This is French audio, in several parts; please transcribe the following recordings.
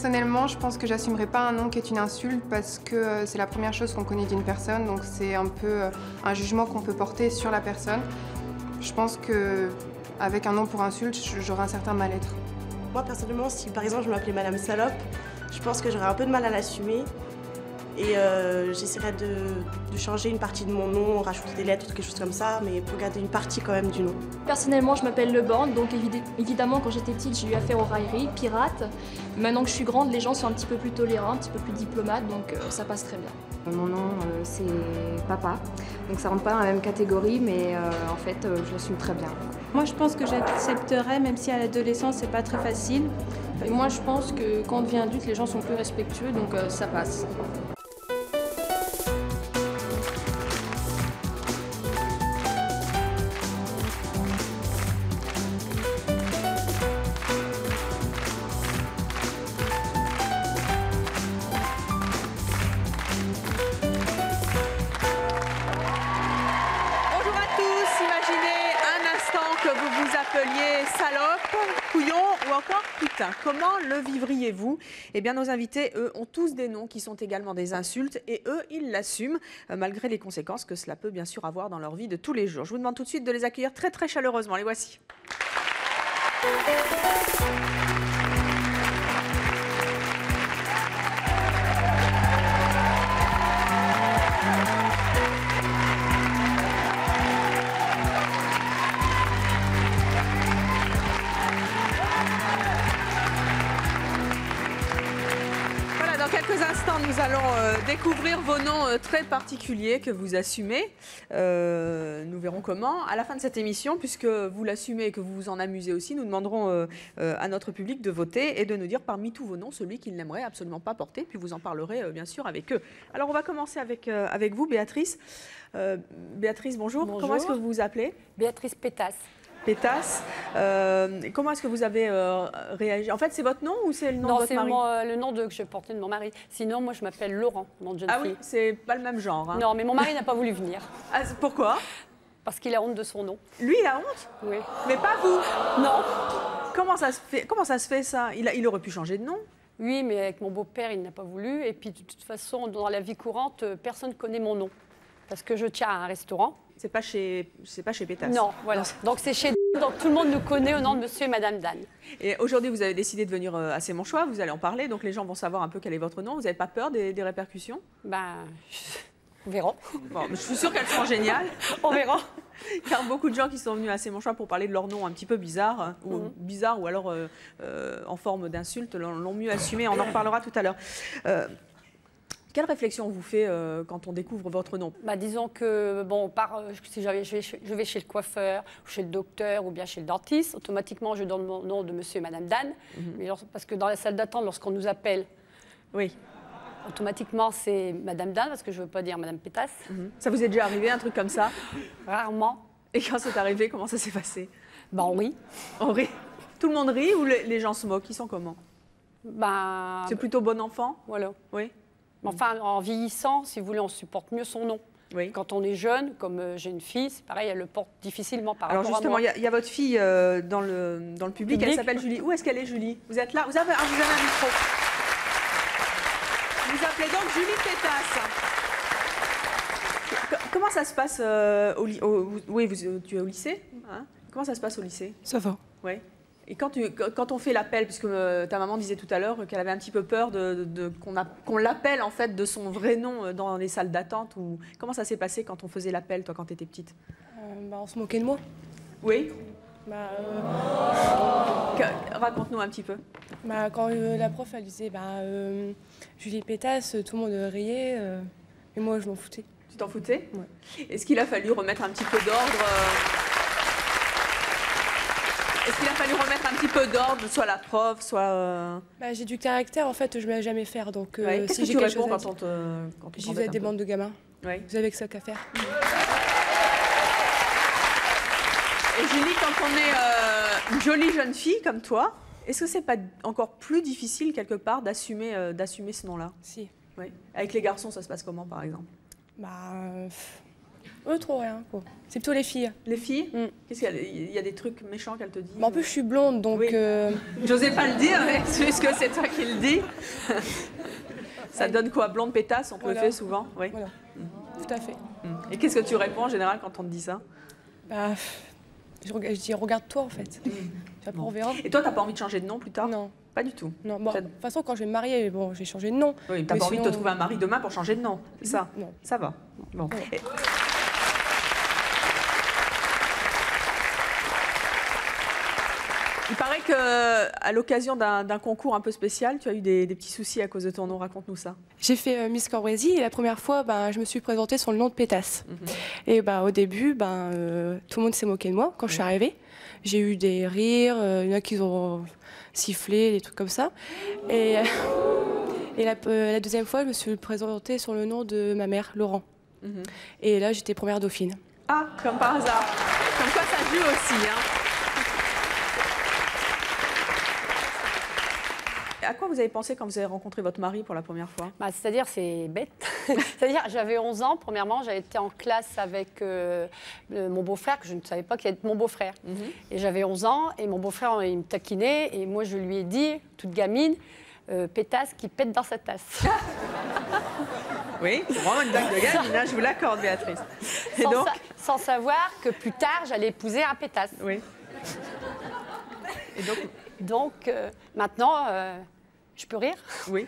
Personnellement, je pense que j'assumerai pas un nom qui est une insulte parce que c'est la première chose qu'on connaît d'une personne, donc c'est un peu un jugement qu'on peut porter sur la personne. Je pense qu'avec un nom pour insulte, j'aurai un certain mal-être. Moi, personnellement, si par exemple je m'appelais Madame Salope, je pense que j'aurais un peu de mal à l'assumer. Et j'essaierais de changer une partie de mon nom, rajouter des lettres ou quelque chose comme ça, mais pour garder une partie quand même du nom. Personnellement, je m'appelle Leborn, donc évidemment, quand j'étais petite, j'ai eu affaire aux railleries, pirates. Maintenant que je suis grande, les gens sont un petit peu plus tolérants, un petit peu plus diplomates, donc ça passe très bien. Mon nom, c'est Papa, donc ça rentre pas dans la même catégorie, mais en fait, je l'assume très bien. Moi, je pense que j'accepterais, même si à l'adolescence, c'est pas très facile. Et moi, je pense que quand on devient adulte, les gens sont plus respectueux, donc ça passe. Salope, couillon ou encore putain. Comment le vivriez-vous? Eh bien, nos invités, eux, ont tous des noms qui sont également des insultes et eux, ils l'assument, malgré les conséquences que cela peut bien sûr avoir dans leur vie de tous les jours. Je vous demande tout de suite de les accueillir très très chaleureusement. Les voici. Nous allons découvrir vos noms très particuliers que vous assumez. Nous verrons comment. À la fin de cette émission, puisque vous l'assumez et que vous vous en amusez aussi, nous demanderons à notre public de voter et de nous dire parmi tous vos noms celui qu'ils n'aimeraient absolument pas porter. Puis vous en parlerez bien sûr avec eux. Alors on va commencer avec vous, Béatrice. Béatrice, bonjour. Bonjour. Comment est-ce que vous vous appelez? Béatrice Pétasse. Pétasse. Comment est-ce que vous avez réagi? En fait, c'est votre nom ou c'est le nom de votre mari? Non, c'est le nom que je portais de mon mari. Sinon, moi, je m'appelle Laurent, nom de jeune fille. Ah oui, c'est pas le même genre. Hein. Non, mais mon mari n'a pas voulu venir. Ah, pourquoi? Parce qu'il a honte de son nom. Lui, il a honte? Oui. Mais pas vous? Non. Comment ça se fait ça? Il aurait pu changer de nom? Oui, mais avec mon beau-père, il n'a pas voulu. Et puis, de toute façon, dans la vie courante, personne ne connaît mon nom. Parce que je tiens à un restaurant. C'est pas chez Pétasse. Non, voilà. Donc c'est chez donc tout le monde nous connaît au nom de Monsieur et Madame Dan. Et aujourd'hui, vous avez décidé de venir à C'est mon choix. Vous allez en parler, donc les gens vont savoir un peu quel est votre nom. Vous n'avez pas peur des répercussions? Ben, on verra. Bon, je suis sûre qu'elles seront géniales. On verra. Car beaucoup de gens qui sont venus à C'est mon choix pour parler de leur nom un petit peu bizarre, ou alors en forme d'insulte, l'ont mieux assumé. On en reparlera tout à l'heure. Quelle réflexion vous fait quand on découvre votre nom? Bah, disons que, bon, si je vais chez le coiffeur, ou chez le docteur, ou bien chez le dentiste, automatiquement, je donne mon nom de Monsieur et Madame Dan. Mais parce que dans la salle d'attente, lorsqu'on nous appelle, oui, automatiquement, c'est Madame Dan, parce que je ne veux pas dire Madame Pétasse. Ça vous est déjà arrivé, un truc comme ça? Rarement. Et quand c'est arrivé, comment ça s'est passé? Ben oui. On rit. Tout le monde rit ou les gens se moquent? Ils sont comment? Ben, c'est plutôt bon enfant? Voilà. Oui. Enfin, en vieillissant, si vous voulez, on supporte mieux son nom. Oui. Quand on est jeune, comme j'ai une fille, c'est pareil, elle le porte difficilement par rapport à moi. Alors justement, il y a votre fille dans le public, elle s'appelle Julie. Où est-ce qu'elle est, Julie? Vous êtes là? Vous avez un micro. Vous appelez donc Julie Pétasse. Comment ça se passe oui, tu es au lycée, hein? Comment ça se passe au lycée? Ça va. Oui. Et quand on fait l'appel, puisque ta maman disait tout à l'heure qu'elle avait un petit peu peur qu'on l'appelle en fait de son vrai nom dans les salles d'attente, comment ça s'est passé quand on faisait l'appel, toi, quand tu étais petite? On se moquait de moi. Oui. Raconte-nous un petit peu. Quand la prof elle disait Julie Pétasse, tout le monde riait, et moi je m'en foutais. Tu t'en foutais? Ouais. Est-ce qu'il a fallu remettre un petit peu d'ordre Est-ce qu'il a fallu remettre un petit peu d'ordre, soit la prof, soit... J'ai du caractère, en fait, je ne me laisse jamais faire. Donc, Qu'est-ce que tu réponds quand on j'y vais à des bandes de gamins. Oui. Vous avez que ça qu'à faire. Et Julie, quand on est une jolie jeune fille comme toi, est-ce que c'est pas encore plus difficile, quelque part, d'assumer d'assumer ce nom-là? Si. Oui. Avec les garçons, ça se passe comment, par exemple? Trop rien, quoi. C'est plutôt les filles. Les filles Qu'est-ce qu'il y a? Il y a des trucs méchants qu'elles te disent? En plus, je suis blonde, donc... Oui. J'osais pas le dire, mais puisque c'est toi qui le dis. Ça donne quoi? Blonde pétasse, on peut le faire souvent? Oui. Voilà. Tout à fait. Et qu'est-ce que tu réponds en général quand on te dit ça? Bah, je dis, regarde-toi, en fait. Après, on verra. Et toi, t'as pas envie de changer de nom plus tard? Non. Pas du tout? Non, bon, de toute façon, quand je vais me marier, bon, je vais changer de nom. Oui, t'as pas envie de te trouver un mari demain pour changer de nom, c'est ça? Non. Ça va. Bon. Ouais. Il paraît qu'à l'occasion d'un concours un peu spécial, tu as eu des petits soucis à cause de ton nom. Raconte-nous ça. J'ai fait Miss Cambrésis et la première fois, je me suis présentée sur le nom de Pétasse. Et au début, tout le monde s'est moqué de moi quand je suis arrivée. J'ai eu des rires, il y en a qui ont sifflé, des trucs comme ça. Et la deuxième fois, je me suis présentée sur le nom de ma mère, Laurent. Et là, j'étais première dauphine. Ah, comme par hasard. Comme quoi ça joue aussi, hein. À quoi vous avez pensé quand vous avez rencontré votre mari pour la première fois? C'est-à-dire, c'est bête. C'est-à-dire, j'avais 11 ans. Premièrement, j'avais été en classe avec mon beau-frère, que je ne savais pas qu'il était mon beau-frère. Et j'avais 11 ans, et mon beau-frère, il me taquinait, et moi, je lui ai dit, toute gamine, pétasse qui pète dans sa tasse. Oui, c'est vraiment une blague de gamine, hein, je vous l'accorde, Béatrice. Et sans savoir que plus tard, j'allais épouser un pétasse. Oui. Et donc maintenant, je peux rire? Oui.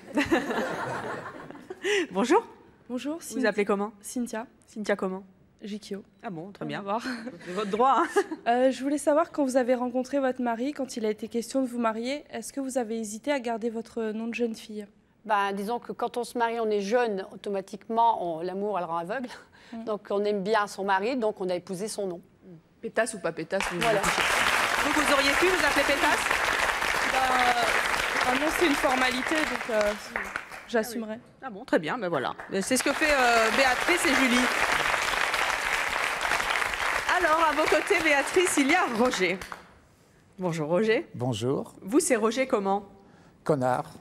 Bonjour. Bonjour. Vous vous appelez comment? Cynthia. Cynthia comment? Jikio. Ah bon, très bien. Voir. C'est votre droit. Hein. Je voulais savoir, quand vous avez rencontré votre mari, quand il a été question de vous marier, est-ce que vous avez hésité à garder votre nom de jeune fille? Disons que quand on se marie, on est jeune, automatiquement, l'amour, elle rend aveugle. Donc on aime bien son mari, donc on a épousé son nom. Pétasse ou pas pétasse, voilà. Vous auriez pu vous appeler pétasse? Non, c'est une formalité, donc j'assumerai. Ah bon, très bien, voilà. C'est ce que fait Béatrice et Julie. Alors, à vos côtés, Béatrice, il y a Roger. Bonjour Roger. Bonjour. Vous, c'est Roger comment? Connard.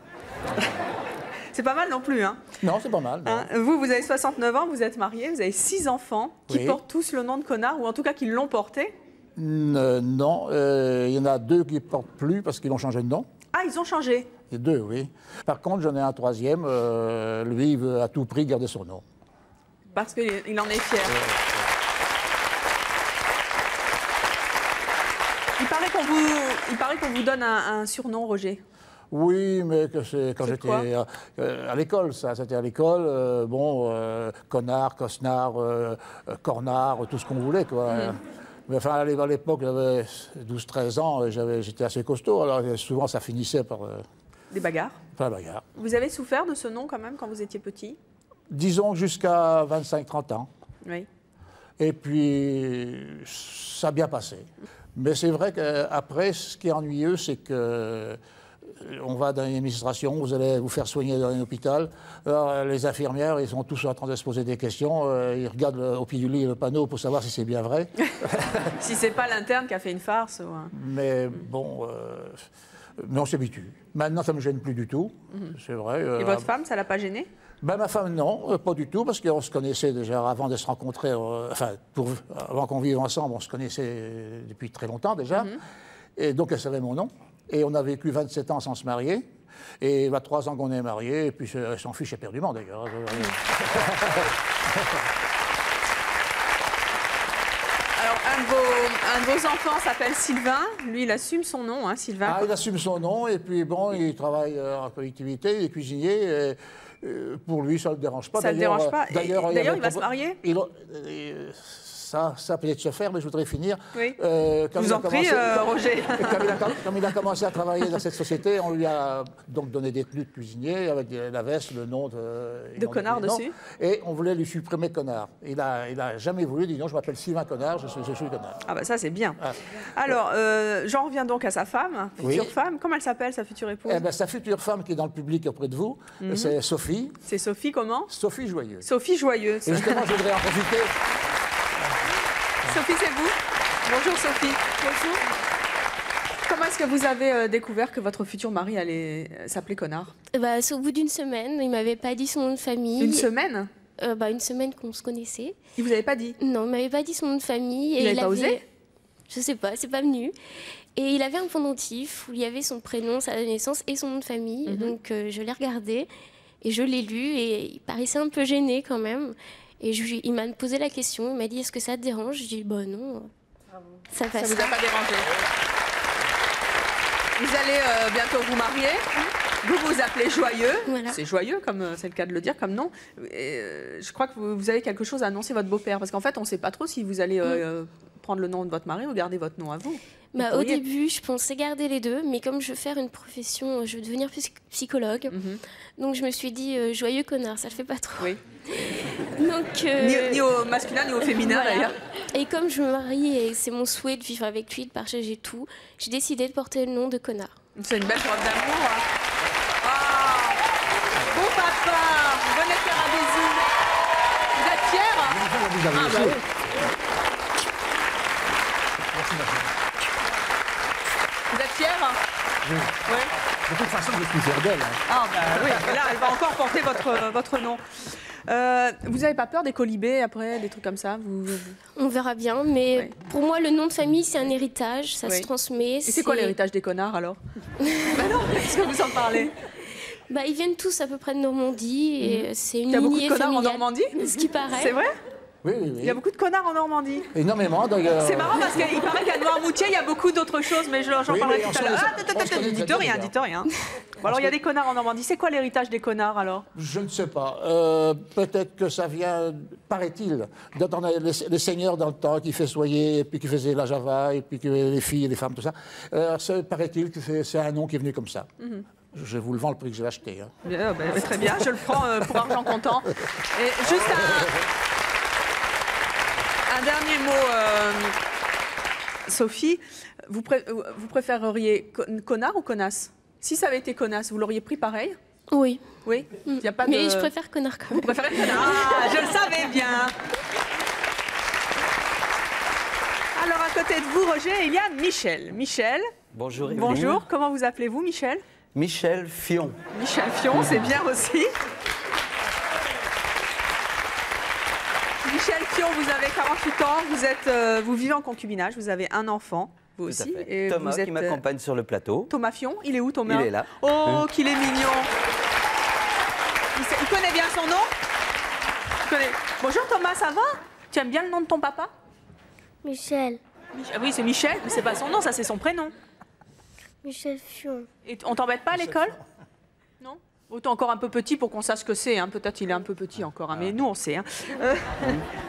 C'est pas mal non plus, hein? Non, c'est pas mal. Hein, vous avez 69 ans, vous êtes marié, vous avez 6 enfants qui portent tous le nom de Connard, ou en tout cas qui l'ont porté? Non, il y en a 2 qui ne portent plus parce qu'ils ont changé de nom. Ah, ils ont changé? Et 2, oui. Par contre, j'en ai un 3e, lui, il veut à tout prix garder son nom. Parce qu'il en est fier. Il paraît qu'on vous donne un surnom, Roger. Oui, mais quand j'étais à l'école, ça. C'était à l'école, connard, cosnard, cornard, tout ce qu'on voulait, quoi. Mais enfin, à l'époque, j'avais 12-13 ans, j'étais assez costaud, alors souvent ça finissait par... Des bagarres? Par la bagarre. Vous avez souffert de ce nom quand même quand vous étiez petit? Disons jusqu'à 25-30 ans. Oui. Et puis, ça a bien passé. Mais c'est vrai qu'après, ce qui est ennuyeux, c'est que on va dans une administration, vous allez vous faire soigner dans un hôpital. Alors, les infirmières, ils sont tous en train de se poser des questions. Ils regardent au pied du lit le panneau pour savoir si c'est bien vrai. Si c'est pas l'interne qui a fait une farce. Ou... Mais bon, mais on s'habitue. Maintenant, ça ne me gêne plus du tout, c'est vrai. Et votre femme, ça l'a pas gêné? Ma femme, non, pas du tout, parce qu'on se connaissait déjà avant de se rencontrer, avant qu'on vive ensemble, on se connaissait depuis très longtemps déjà. Et donc, elle savait mon nom. Et on a vécu 27 ans sans se marier. Et 3 ans qu'on est mariés, et puis elle s'en fiche éperdument d'ailleurs. Alors, un de vos enfants s'appelle Sylvain. Lui, il assume son nom, hein, Sylvain. Ah, il assume son nom, et puis bon, il travaille en collectivité, il est cuisinier. Et, pour lui, ça ne le dérange pas. Ça ne le dérange pas. D'ailleurs, il va se marier? Ça peut-être se faire, mais je voudrais finir. Oui. Je vous en prie, Roger. Comme il a commencé à travailler dans cette société, on lui a donc donné des tenues de cuisinier avec la veste, le nom de Connard dessus. Et on voulait lui supprimer Connard. Il a jamais voulu, il dit non, je m'appelle Sylvain Connard, je suis Connard. Ah bah ça c'est bien. Ah. Alors, j'en reviens donc à sa femme, future femme. Comment elle s'appelle, sa future épouse? Sa future femme qui est dans le public auprès de vous, c'est Sophie. C'est Sophie comment? Sophie Joyeuse. Sophie Joyeuse. Et justement, je voudrais en profiter. Sophie, c'est vous? Bonjour Sophie. Bonjour. Comment est-ce que vous avez découvert que votre futur mari allait s'appeler Connard? C'est au bout d'une semaine, il m'avait pas dit son nom de famille. Une semaine? Une semaine qu'on se connaissait. Il vous avait pas dit? Non, il m'avait pas dit son nom de famille. Il n'avait pas osé? Je sais pas, c'est pas venu. Et il avait un pendentif où il y avait son prénom, sa date de naissance et son nom de famille. Donc je l'ai regardé et je l'ai lu et il paraissait un peu gêné quand même. Et il m'a posé la question, il m'a dit est-ce que ça te dérange? J'ai dit bah non, ça passe. Ça vous a pas dérangé? Vous allez bientôt vous marier. Vous vous appelez Joyeux. Voilà. C'est joyeux, comme c'est le cas de le dire, comme nom. Je crois que vous avez quelque chose à annoncer votre beau-père. Parce qu'en fait, on ne sait pas trop si vous allez prendre le nom de votre mari ou garder votre nom à vous. Au début, je pensais garder les deux. Mais comme je veux faire une profession, je veux devenir psychologue. Donc je me suis dit Joyeux connard, ça le fait pas trop. Oui. Donc, ni au masculin, ni au féminin d'ailleurs. Et comme je me marie et c'est mon souhait de vivre avec lui, de partager tout, j'ai décidé de porter le nom de connard. C'est une belle preuve d'amour. Hein. Bon papa, venez faire un bisou. Vous êtes fiers? Oui. Vous êtes fiers? Oui. Ouais. De toute façon, je suis fier d'elle. Oui, là, elle va encore porter votre nom. Vous n'avez pas peur des colibés après, des trucs comme ça? On verra bien, mais pour moi, le nom de famille, c'est un héritage, ça se transmet. Et c'est quoi l'héritage des connards alors? Non, est-ce que vous en parlez? Ils viennent tous à peu près de Normandie et c'est une lignée familiale. Il y a beaucoup de connards en Normandie? Ce qui paraît. C'est vrai? Oui. Il y a beaucoup de connards en Normandie. Énormément d'ailleurs. C'est marrant parce qu'il paraît qu'à Noirmoutier, il y a beaucoup d'autres choses, mais j'en parlerai tout à l'heure. Dites rien. Bon, alors il y a des connards en Normandie. C'est quoi l'héritage des connards alors? Je ne sais pas. Peut-être que ça vient, paraît-il, d'entendre les seigneurs dans le temps qui festoyaient, et puis qui faisaient la java, et puis que les filles et les femmes, tout ça. Paraît-il que c'est un nom qui est venu comme ça. Je vous le vends le prix que j'ai acheté. Hein. Bien, très bien, je le prends pour argent comptant. Et juste un dernier mot, Sophie. Vous préféreriez connard ou connasse? Si ça avait été connasse, vous l'auriez pris pareil? Oui. Oui. Y a pas Mais je préfère connard quand même. Vous préférez connard? Ah, je le savais bien. Alors à côté de vous, Roger, il y a Michel. Michel. Bonjour Evelyne. Bonjour, comment vous appelez-vous, Michel? Michel Fion. Michel Fion, c'est bien aussi. Michel Fion, vous avez 48 ans, vous vivez en concubinage, vous avez un enfant, vous aussi. Et Thomas qui m'accompagne sur le plateau. Thomas Fion, il est où Thomas? Il est là. Oh, qu'il est mignon. Il connaît bien son nom? Bonjour Thomas, ça va? Tu aimes bien le nom de ton papa? Michel. Oui, c'est Michel, mais c'est pas son nom, ça c'est son prénom. Michel Fion. Et on t'embête pas à l'école? Non? Autant encore un peu petit pour qu'on sache ce que c'est. Hein. Peut-être il est un peu petit encore, hein, mais nous on sait. Hein.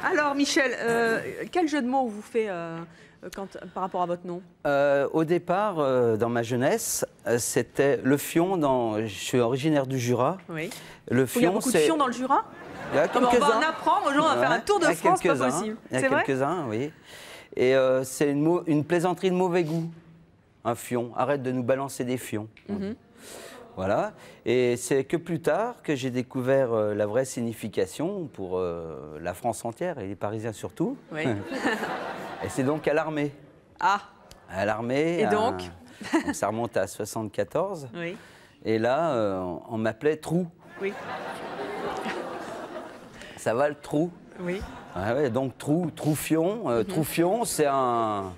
Alors Michel, quel jeu de mots vous fait par rapport à votre nom? Au départ, dans ma jeunesse, c'était le fion. Je suis originaire du Jura. Oui. Le fion, il y a beaucoup de fions dans le Jura? Il y a quelques-uns. On va en apprendre, on va faire un tour de France, pas possible. Il y a quelques-uns, oui. Et c'est une plaisanterie de mauvais goût. Un fion. Arrête de nous balancer des fions. Voilà. Et c'est que plus tard que j'ai découvert la vraie signification pour la France entière et les Parisiens surtout. Oui. Et c'est donc à l'armée. Ah. À l'armée. Et donc ça remonte à 74. Oui. Et là, on m'appelait Trou. Oui. Ça va le trou? Oui. Ouais, donc Troufion. Troufion, c'est un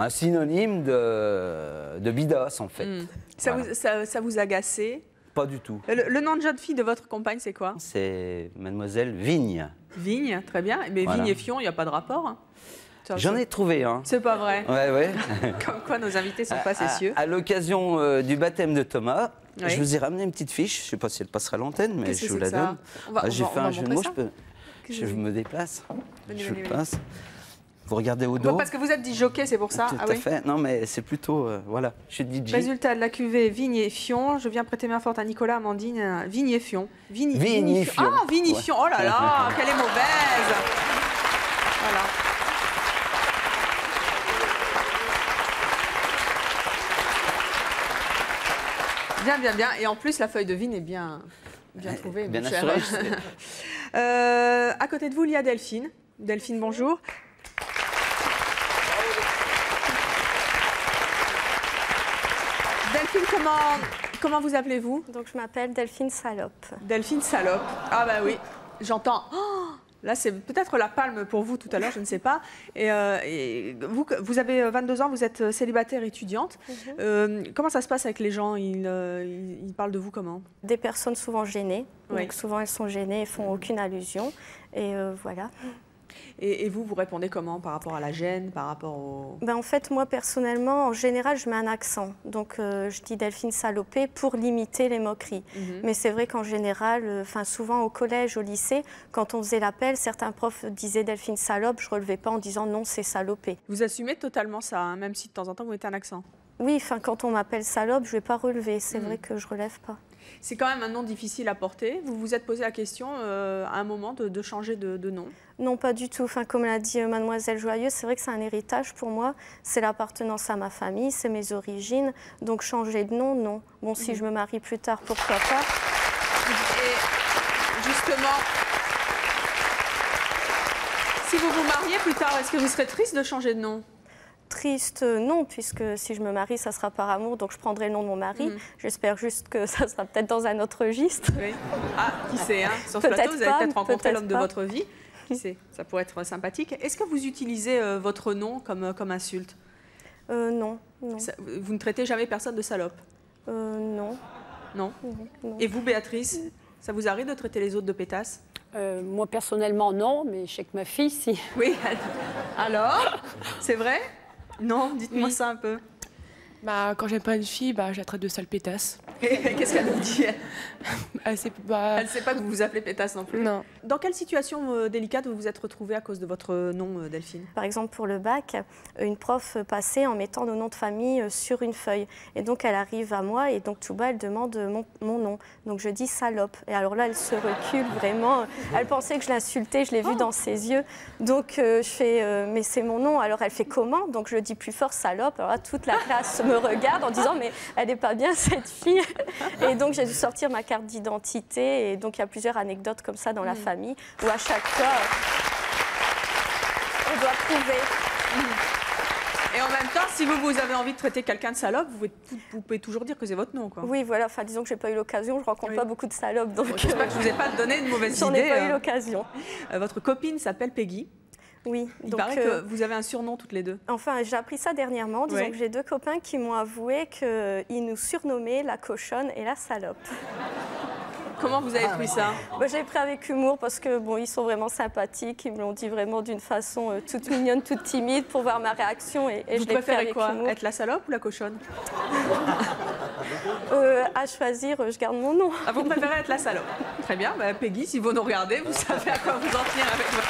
synonyme de bidasse, en fait. Ça vous agaçait? Pas du tout. Le nom de jeune fille de votre compagne, c'est quoi? C'est Mademoiselle Vigne. Vigne, très bien. Mais voilà. Vigne et Fion, il n'y a pas de rapport, hein? J'en ai trouvé un. C'est pas vrai? Ouais. Comme quoi, nos invités sont facétieux. À l'occasion du baptême de Thomas, je vous ai ramené une petite fiche. Je ne sais pas si elle passera à l'antenne, mais je vous la donne. J'ai fait un jeu de mots, je me déplace. Je le passe. Vous regardez au dos. Parce que vous êtes dit jockey, c'est pour ça? Tout à fait. Non, mais c'est plutôt... voilà, je suis DJ. Résultat de la cuvée Vigne et Fion. Je viens prêter main forte à Nicolas, Amandine. Vigne et Fion. Vigne et Fion. Ah, Vigne et Fion. Oh là là, qu'elle est mauvaise. Voilà. Bien. Et en plus, la feuille de vigne est bien trouvée. Bien assurée. À côté de vous, il y a Delphine. Delphine, bonjour. Delphine, comment vous appelez-vous? Donc je m'appelle Delphine Salope. Delphine Salope. Ah bah oui. J'entends. Oh, là, c'est peut-être la palme pour vous tout à l'heure, je ne sais pas. Et vous avez 22 ans, vous êtes célibataire étudiante. Comment ça se passe avec les gens? Ils parlent de vous comment? Des personnes souvent gênées. Oui. Donc souvent, elles sont gênées et font aucune allusion. Et voilà. Et vous répondez comment par rapport à la gêne, par rapport au... En fait, moi, personnellement, en général, je mets un accent. Donc, je dis Delphine salopée pour limiter les moqueries. Mais c'est vrai qu'en général, souvent au collège, au lycée, quand on faisait l'appel, certains profs disaient Delphine salope, je ne relevais pas en disant non, c'est salopé. Vous assumez totalement ça, hein, même si de temps en temps, vous mettez un accent? Oui, quand on m'appelle salope, je ne vais pas relever. C'est vrai que je ne relève pas. C'est quand même un nom difficile à porter. Vous vous êtes posé la question à un moment de changer de nom? Non, pas du tout. Comme l'a dit Mademoiselle Joyeux, c'est vrai que c'est un héritage pour moi. C'est l'appartenance à ma famille, c'est mes origines. Donc changer de nom, non. Bon, si je me marie plus tard, pourquoi pas. Et justement, si vous vous mariez plus tard, est-ce que vous serez triste de changer de nom? Triste, non, puisque si je me marie, ça sera par amour, donc je prendrai le nom de mon mari. J'espère juste que ça sera peut-être dans un autre registre. Oui. Ah, qui sait, hein, sur ce plateau, vous allez peut-être rencontrer l'homme de votre vie. Qui sait, ça pourrait être sympathique. Est-ce que vous utilisez votre nom comme insulte? Non. Vous ne traitez jamais personne de salope? Non. Non. Et vous, Béatrice, ça vous arrive de traiter les autres de pétasses? Moi, personnellement, non, mais je sais que ma fille, si. Oui, alors? C'est vrai? Non, dites-moi ça un peu. Quand j'aime pas une fille, je la traite de sale pétasse. Qu'est-ce qu'elle vous dit? Elle sait pas que vous vous appelez pétasse non plus? Non. Dans quelle situation délicate vous vous êtes retrouvée à cause de votre nom, Delphine? Par exemple, pour le bac, une prof passait en mettant nos noms de famille sur une feuille. Et donc, elle arrive à moi et donc, tout bas, elle demande mon nom. Donc, je dis salope. Et alors là, elle se recule vraiment. Elle pensait que je l'insultais, je l'ai vu dans ses yeux. Donc, je fais, mais c'est mon nom. Alors, elle fait comment? Donc, je dis plus fort salope. Alors là, toute la classe me regarde en disant, mais elle n'est pas bien, cette fille. Et donc, j'ai dû sortir ma carte d'identité. Et donc, il y a plusieurs anecdotes comme ça dans la famille, où à chaque fois, on doit prouver. Et en même temps, si vous avez envie de traiter quelqu'un de salope, vous pouvez toujours dire que c'est votre nom, quoi. Oui, voilà. Disons que j'ai pas eu l'occasion. Je rencontre pas beaucoup de salopes. Donc, j'espère que je vous ai pas donné une mauvaise idée. J'en ai pas eu l'occasion. Votre copine s'appelle Peggy. Oui. Il paraît que vous avez un surnom toutes les deux. Enfin, j'ai appris ça dernièrement. Disons que j'ai deux copains qui m'ont avoué qu'ils nous surnommaient la cochonne et la salope. Comment vous avez pris ça? J'ai pris avec humour parce que ils sont vraiment sympathiques. Ils me l'ont dit vraiment d'une façon toute mignonne, toute timide pour voir ma réaction. Et vous je l'ai pris avec quoi, humour. être la salope ou la cochonne? À choisir, je garde mon nom. Ah, vous préférez être la salope? Très bien. Peggy, si vous nous regardez, vous savez à quoi vous en tenir avec votre...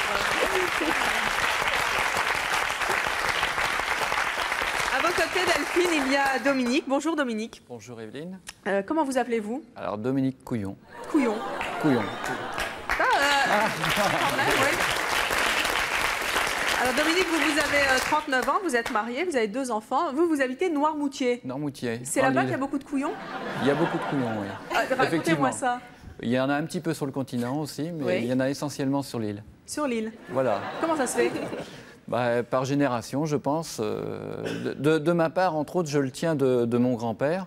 À vos côtés, Delphine, il y a Dominique. Bonjour Dominique. Bonjour Evelyne. Comment vous appelez-vous? Alors Dominique Couillon. Couillon. Couillon. Quand même, oui. Alors Dominique, vous avez 39 ans, vous êtes marié, vous avez 2 enfants. Vous habitez Noirmoutier. Noirmoutier. C'est là-bas qu'il y a beaucoup de couillons? Il y a beaucoup de couillons, oui. Racontez-moi ça. Il y en a un petit peu sur le continent aussi, mais il y en a essentiellement sur l'île. Sur l'île? Voilà. Comment ça se fait? Par génération, je pense. De ma part, entre autres, je le tiens de mon grand-père,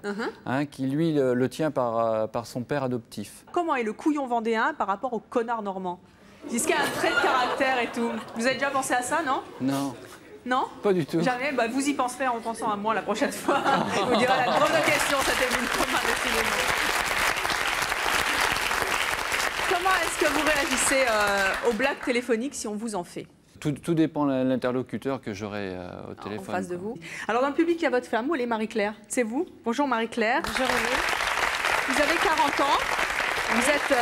qui lui le tient par son père adoptif. Comment est le couillon vendéen par rapport au connard normand? Est-ce qu'il y a un trait de caractère et tout? Vous avez déjà pensé à ça, non? Non. Non? Pas du tout. Jamais? Vous y penserez en pensant à moi la prochaine fois. Je vous dirai la grande question, cette Evelyne Thomas, décidément. Comment est-ce que vous réagissez aux blagues téléphoniques si on vous en fait? Tout dépend de l'interlocuteur que j'aurai au téléphone. En face de vous. Alors dans le public, il y a votre femme, où elle est Marie-Claire? C'est vous? Bonjour Marie-Claire. Bonjour Evelyne. Vous avez 40 ans. Vous êtes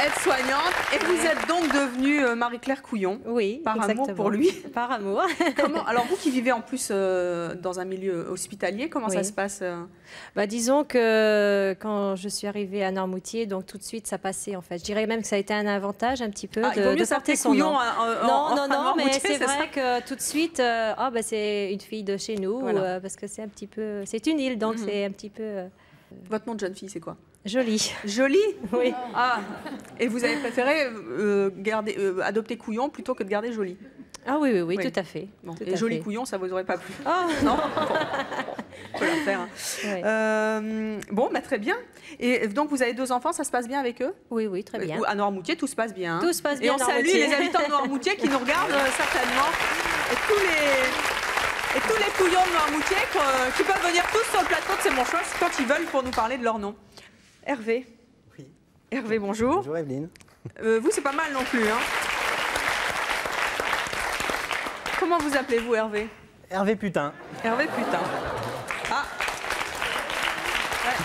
aide-soignante et vous êtes donc devenue Marie-Claire Couillon. Oui, par exactement. amour pour lui. Par amour. Alors vous qui vivez en plus dans un milieu hospitalier, comment ça se passe? Disons que quand je suis arrivée à Noirmoutier, donc tout de suite ça passait en fait. Je dirais même que ça a été un avantage un petit peu de porter son nom. Non, mais c'est vrai que tout de suite, c'est une fille de chez nous, parce que c'est un petit peu, c'est une île, donc c'est un petit peu. Votre nom de jeune fille, c'est quoi? Jolie. Jolie? Oui. Ah, et vous avez préféré adopter Couillon plutôt que de garder Jolie? Ah oui, tout à fait. Bon. Tout et à Joli fait. Couillon, ça vous aurait pas plu? Oh non. faut la faire. Ouais. Bon, bah, très bien. Et donc, vous avez 2 enfants, ça se passe bien avec eux? Oui, oui, très bien. À Noirmoutier, tout se passe bien. Tout se passe bien. Et on salue les habitants de Noirmoutier qui nous regardent certainement. Et tous les couillons de Noirmoutier qui peuvent venir tous sur le plateau de C'est mon choix quand ils veulent pour nous parler de leur nom. Hervé. Oui. Hervé, bonjour. Bonjour Evelyne. Vous, c'est pas mal non plus. Hein. Comment vous appelez-vous, Hervé? Hervé Putain. Hervé Putain. Ah. Ouais.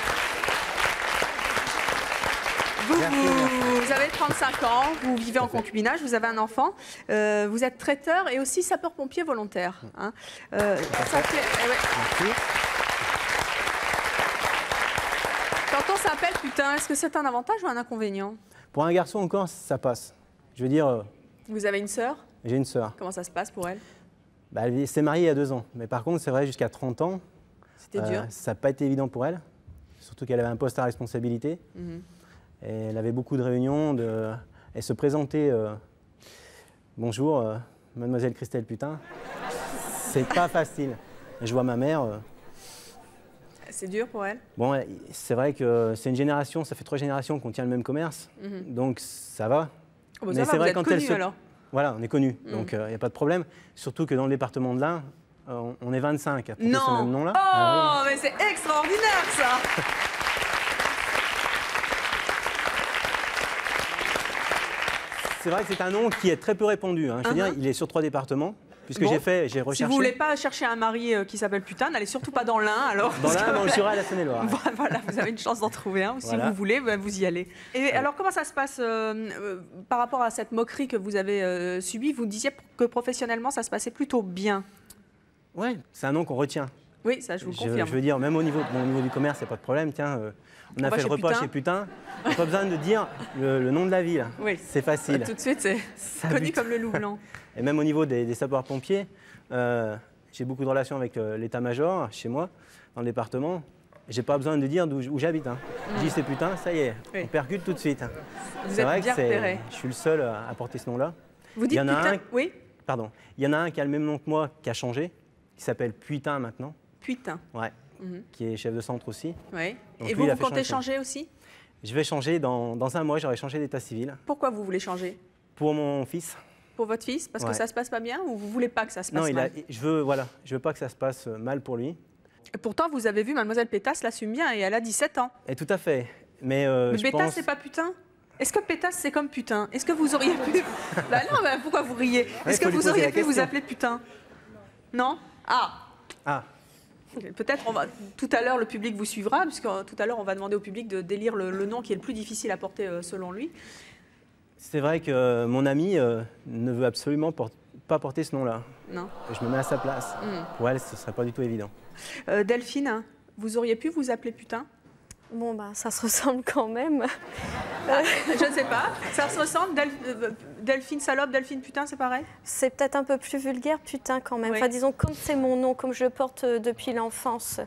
Vous avez 35 ans, vous vivez en concubinage, vous avez un enfant, vous êtes traiteur et aussi sapeur-pompier volontaire. Hein. Ça fait, ouais. Quand on s'appelle Putain, est-ce que c'est un avantage ou un inconvénient? Pour un garçon encore, ça passe. Je veux dire... Vous avez une sœur? J'ai une sœur. Comment ça se passe pour elle? Bah, elle s'est mariée il y a 2 ans. Mais par contre, c'est vrai, jusqu'à 30 ans, c'était dur. Ça n'a pas été évident pour elle. Surtout qu'elle avait un poste à responsabilité. Et elle avait beaucoup de réunions. Elle se présentait. Bonjour, mademoiselle Christelle Putain. C'est pas facile. Et je vois ma mère. C'est dur pour elle? Bon, c'est vrai que c'est une génération, ça fait 3 générations qu'on tient le même commerce. Donc ça va. Oh, bah, mais c'est vrai, quand elle se... alors. Voilà, on est connus, donc il n'y a pas de problème. Surtout que dans le département de l'Ain, on est 25 à porter ce même nom-là. Oh, ah, oui. Mais c'est extraordinaire, ça. C'est vrai que c'est un nom qui est très peu répandu. Hein. Je veux dire, il est sur 3 départements. Puisque bon, j'ai recherché... Si vous ne voulez pas chercher un mari qui s'appelle Putain, n'allez surtout pas dans l'Ain, alors. Dans l'Ain, dans le Jura, à la Saône-et-Loire. Voilà, vous avez une chance d'en trouver un. Voilà. Si vous voulez, ben, vous y allez. Et alors, comment ça se passe par rapport à cette moquerie que vous avez subie? Vous disiez que professionnellement, ça se passait plutôt bien. Oui, c'est un nom qu'on retient. Oui, ça, je vous le confirme. Je veux dire, même au niveau du commerce, il n'y a pas de problème. Tiens, on a fait le repas chez Putain. On n'a pas besoin de dire le nom de la ville. Oui. C'est facile. Tout de suite, c'est connu comme le loup blanc. Et même au niveau des sapeurs-pompiers, j'ai beaucoup de relations avec l'état-major chez moi, dans le département. J'ai pas besoin de dire où j'habite. Hein. Je dis c'est Putain, ça y est, on percute tout de suite. Vous êtes bien repéré. Je suis le seul à porter ce nom-là. Vous dites Putain, oui? Pardon. Il y en a un qui a le même nom que moi, qui a changé, qui s'appelle Putain maintenant. Putain. Ouais. Qui est chef de centre aussi. Oui. Donc, et lui, vous comptez changer aussi? Je vais changer dans un mois, j'aurai changé d'état civil. Pourquoi vous voulez changer? Pour mon fils. Pour votre fils? Parce que ça se passe pas bien ou vous voulez pas que ça se passe mal? Non, je veux pas que ça se passe mal pour lui. Et pourtant, vous avez vu, mademoiselle Pétasse l'assume bien et elle a 17 ans. Et tout à fait. Mais Pétasse, c'est pas Putain? Est-ce que Pétasse, c'est comme Putain? Est-ce que vous auriez pu... Bah non, bah pourquoi vous riez? Est-ce que vous auriez pu vous appeler Putain? Non? Ah. Peut-être, tout à l'heure, le public vous suivra, puisque tout à l'heure, on va demander au public de délire le nom qui est le plus difficile à porter selon lui. C'est vrai que mon ami ne veut absolument pas porter ce nom-là. Non. Je me mets à sa place. Pour elle, ce ne serait pas du tout évident. Delphine, vous auriez pu vous appeler Putain? Bon, bah, ça se ressemble quand même. Je ne sais pas. Ça se ressemble? Delphine Salope, Delphine Putain, c'est pareil? C'est peut-être un peu plus vulgaire, Putain, quand même. Oui. Enfin, disons, comme c'est mon nom, comme je le porte depuis l'enfance,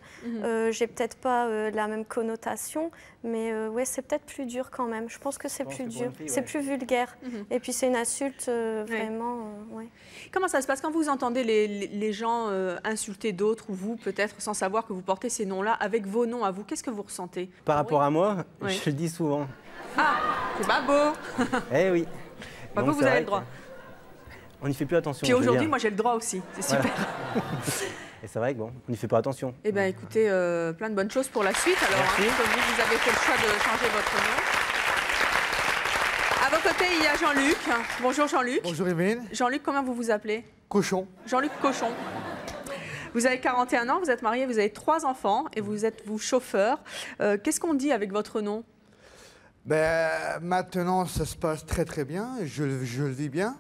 j'ai peut-être pas la même connotation, mais ouais, c'est peut-être plus dur quand même. Je pense que c'est plus dur. C'est plus vulgaire. Et puis, c'est une insulte vraiment. Ouais. Comment ça se passe quand vous entendez les gens insulter d'autres, ou vous, peut-être, sans savoir que vous portez ces noms-là, avec vos noms à vous? Qu'est-ce que vous ressentez? Par rapport à moi, je le dis souvent. Ah, c'est pas beau. Eh oui. Pas beau, vous avez le droit. On n'y fait plus attention. Puis aujourd'hui, moi, j'ai le droit aussi. C'est super. Et c'est vrai que bon, on n'y fait pas attention. Eh bien, écoutez, plein de bonnes choses pour la suite. Alors, comme vous avez fait le choix de changer votre nom. À vos côtés, il y a Jean-Luc. Bonjour Jean-Luc. Bonjour Evelyne. Jean-Luc, comment vous vous appelez? Cochon. Jean-Luc Cochon. Vous avez 41 ans, vous êtes marié, vous avez 3 enfants et vous êtes chauffeur. Qu'est-ce qu'on dit avec votre nom? Maintenant, ça se passe très très bien, je le vis bien.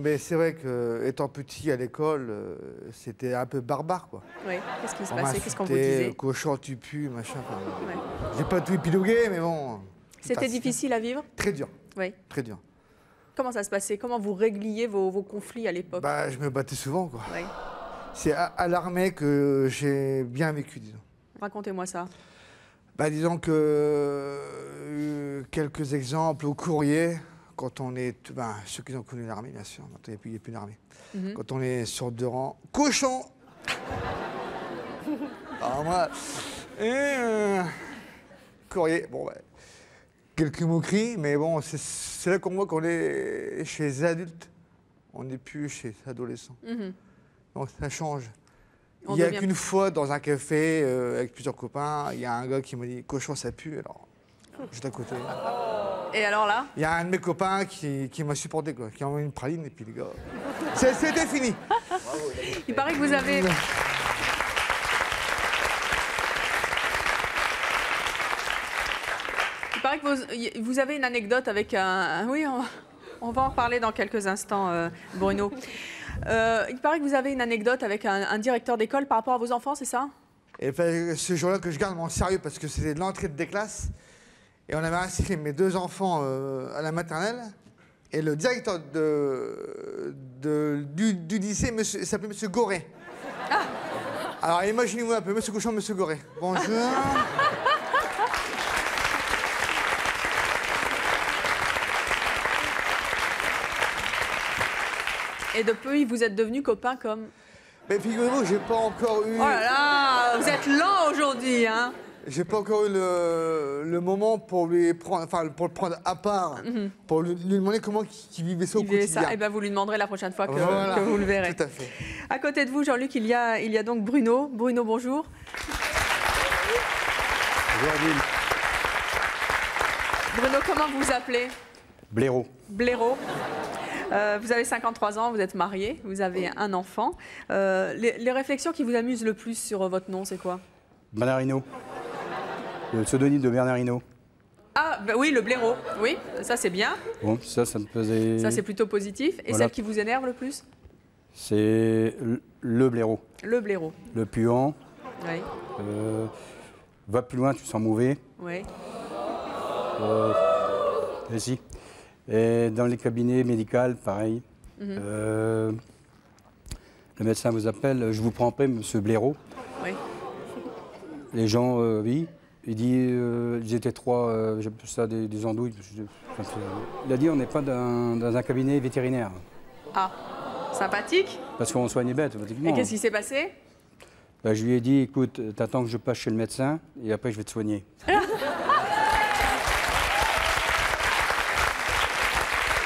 Mais c'est vrai qu'étant petit à l'école, c'était un peu barbare, quoi. Oui, qu'est-ce qui se passait? Qu'est-ce qu'on vous disait? Cochon, tu pues, machin. J'ai pas tout épilogué, mais bon. C'était difficile à vivre? Très dur. Oui. Très dur. Comment ça se passait? Comment vous régliez vos conflits à l'époque? Je me battais souvent, quoi. Oui. C'est à l'armée que j'ai bien vécu, disons. Racontez-moi ça. Disons que quelques exemples au courrier, quand on est... ceux qui ont connu l'armée, bien sûr, maintenant il n'y a plus d'armée. Quand on est sur 2 rangs, cochon. Alors moi, courrier, bon, ouais. Quelques moqueries, mais bon, c'est là qu'on voit qu'on est chez les adultes. On n'est plus chez les adolescents. Donc ça change. Il n'y a qu'une fois dans un café avec plusieurs copains, il y a un gars qui m'a dit « cochon, ça pue », alors juste à côté. Et alors là? Il y a un de mes copains qui m'a supporté, quoi, qui a envoyé une praline, et puis les gars, c'était fini. Il paraît que vous avez... Il paraît que vous avez une anecdote avec un... Oui, on va en parler dans quelques instants, Bruno. Il paraît que vous avez une anecdote avec un directeur d'école par rapport à vos enfants, c'est ça? Et ben, ce jour-là que je garde mon sérieux parce que c'était de l'entrée des classes. Et on avait inscrit mes 2 enfants à la maternelle. Et le directeur du lycée s'appelait M. Goré. Ah. Alors imaginez-vous un peu, M. Cochon, M. Goré. Bonjour. Et depuis, vous êtes devenus copains comme... Mais figurez-vous, j'ai pas encore eu... Oh là là, vous êtes lent aujourd'hui, hein. J'ai pas encore eu le moment pour lui prendre, enfin pour le prendre à part, pour lui demander comment il vivait ça au quotidien. Et ben vous lui demanderez la prochaine fois que voilà, vous le verrez. Tout à fait. À côté de vous, Jean-Luc, il y a donc Bruno. Bruno, bonjour. Bonjour. Bruno, comment vous appelez? Blaireau. Blaireau. Vous avez 53 ans, vous êtes marié, vous avez un enfant. Les réflexions qui vous amusent le plus sur votre nom, c'est quoi? Bernard Hinault. Le pseudonyme de Bernard Hinault. Ah, ben oui, le blaireau. Oui, ça c'est bien. Bon, ça me faisait... Ça c'est plutôt positif. Et voilà. celle qui vous énerve le plus? C'est le blaireau. Le blaireau. Le puant. Oui. Va plus loin, tu sens mauvais. Oui. Et si. Et dans les cabinets médicaux, pareil. Le médecin vous appelle, je vous prends après, monsieur Blaireau. Oui. Les gens, oui. Il dit, ils étaient 3, j'appelle ça des andouilles. Il a dit, on n'est pas dans un cabinet vétérinaire. Ah, sympathique. Parce qu'on soigne les bêtes, pratiquement. Et qu'est-ce qui s'est passé? Ben, je lui ai dit, écoute, t'attends que je passe chez le médecin et après je vais te soigner.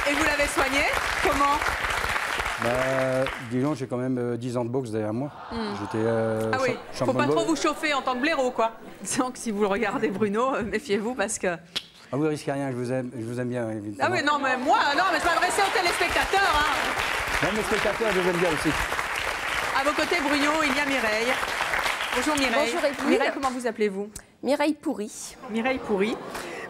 Et vous l'avez soigné? Comment? Bah, disons, j'ai quand même 10 ans de boxe derrière moi. J'étais ah oui, faut pas trop vous chauffer en tant que blaireau, quoi. Donc si vous regardez Bruno, méfiez-vous parce que... Ah vous risquez rien, je vous aime bien. Évidemment. Ah oui, non, mais moi, non, mais je m'adressais aux téléspectateurs. Hein. Même les spectateurs, je vous aime bien aussi. À vos côtés, Bruno, il y a Mireille. Bonjour Mireille. Bonjour Edwige. Mireille, comment vous appelez-vous? Mireille Pourri. Mireille Pourri.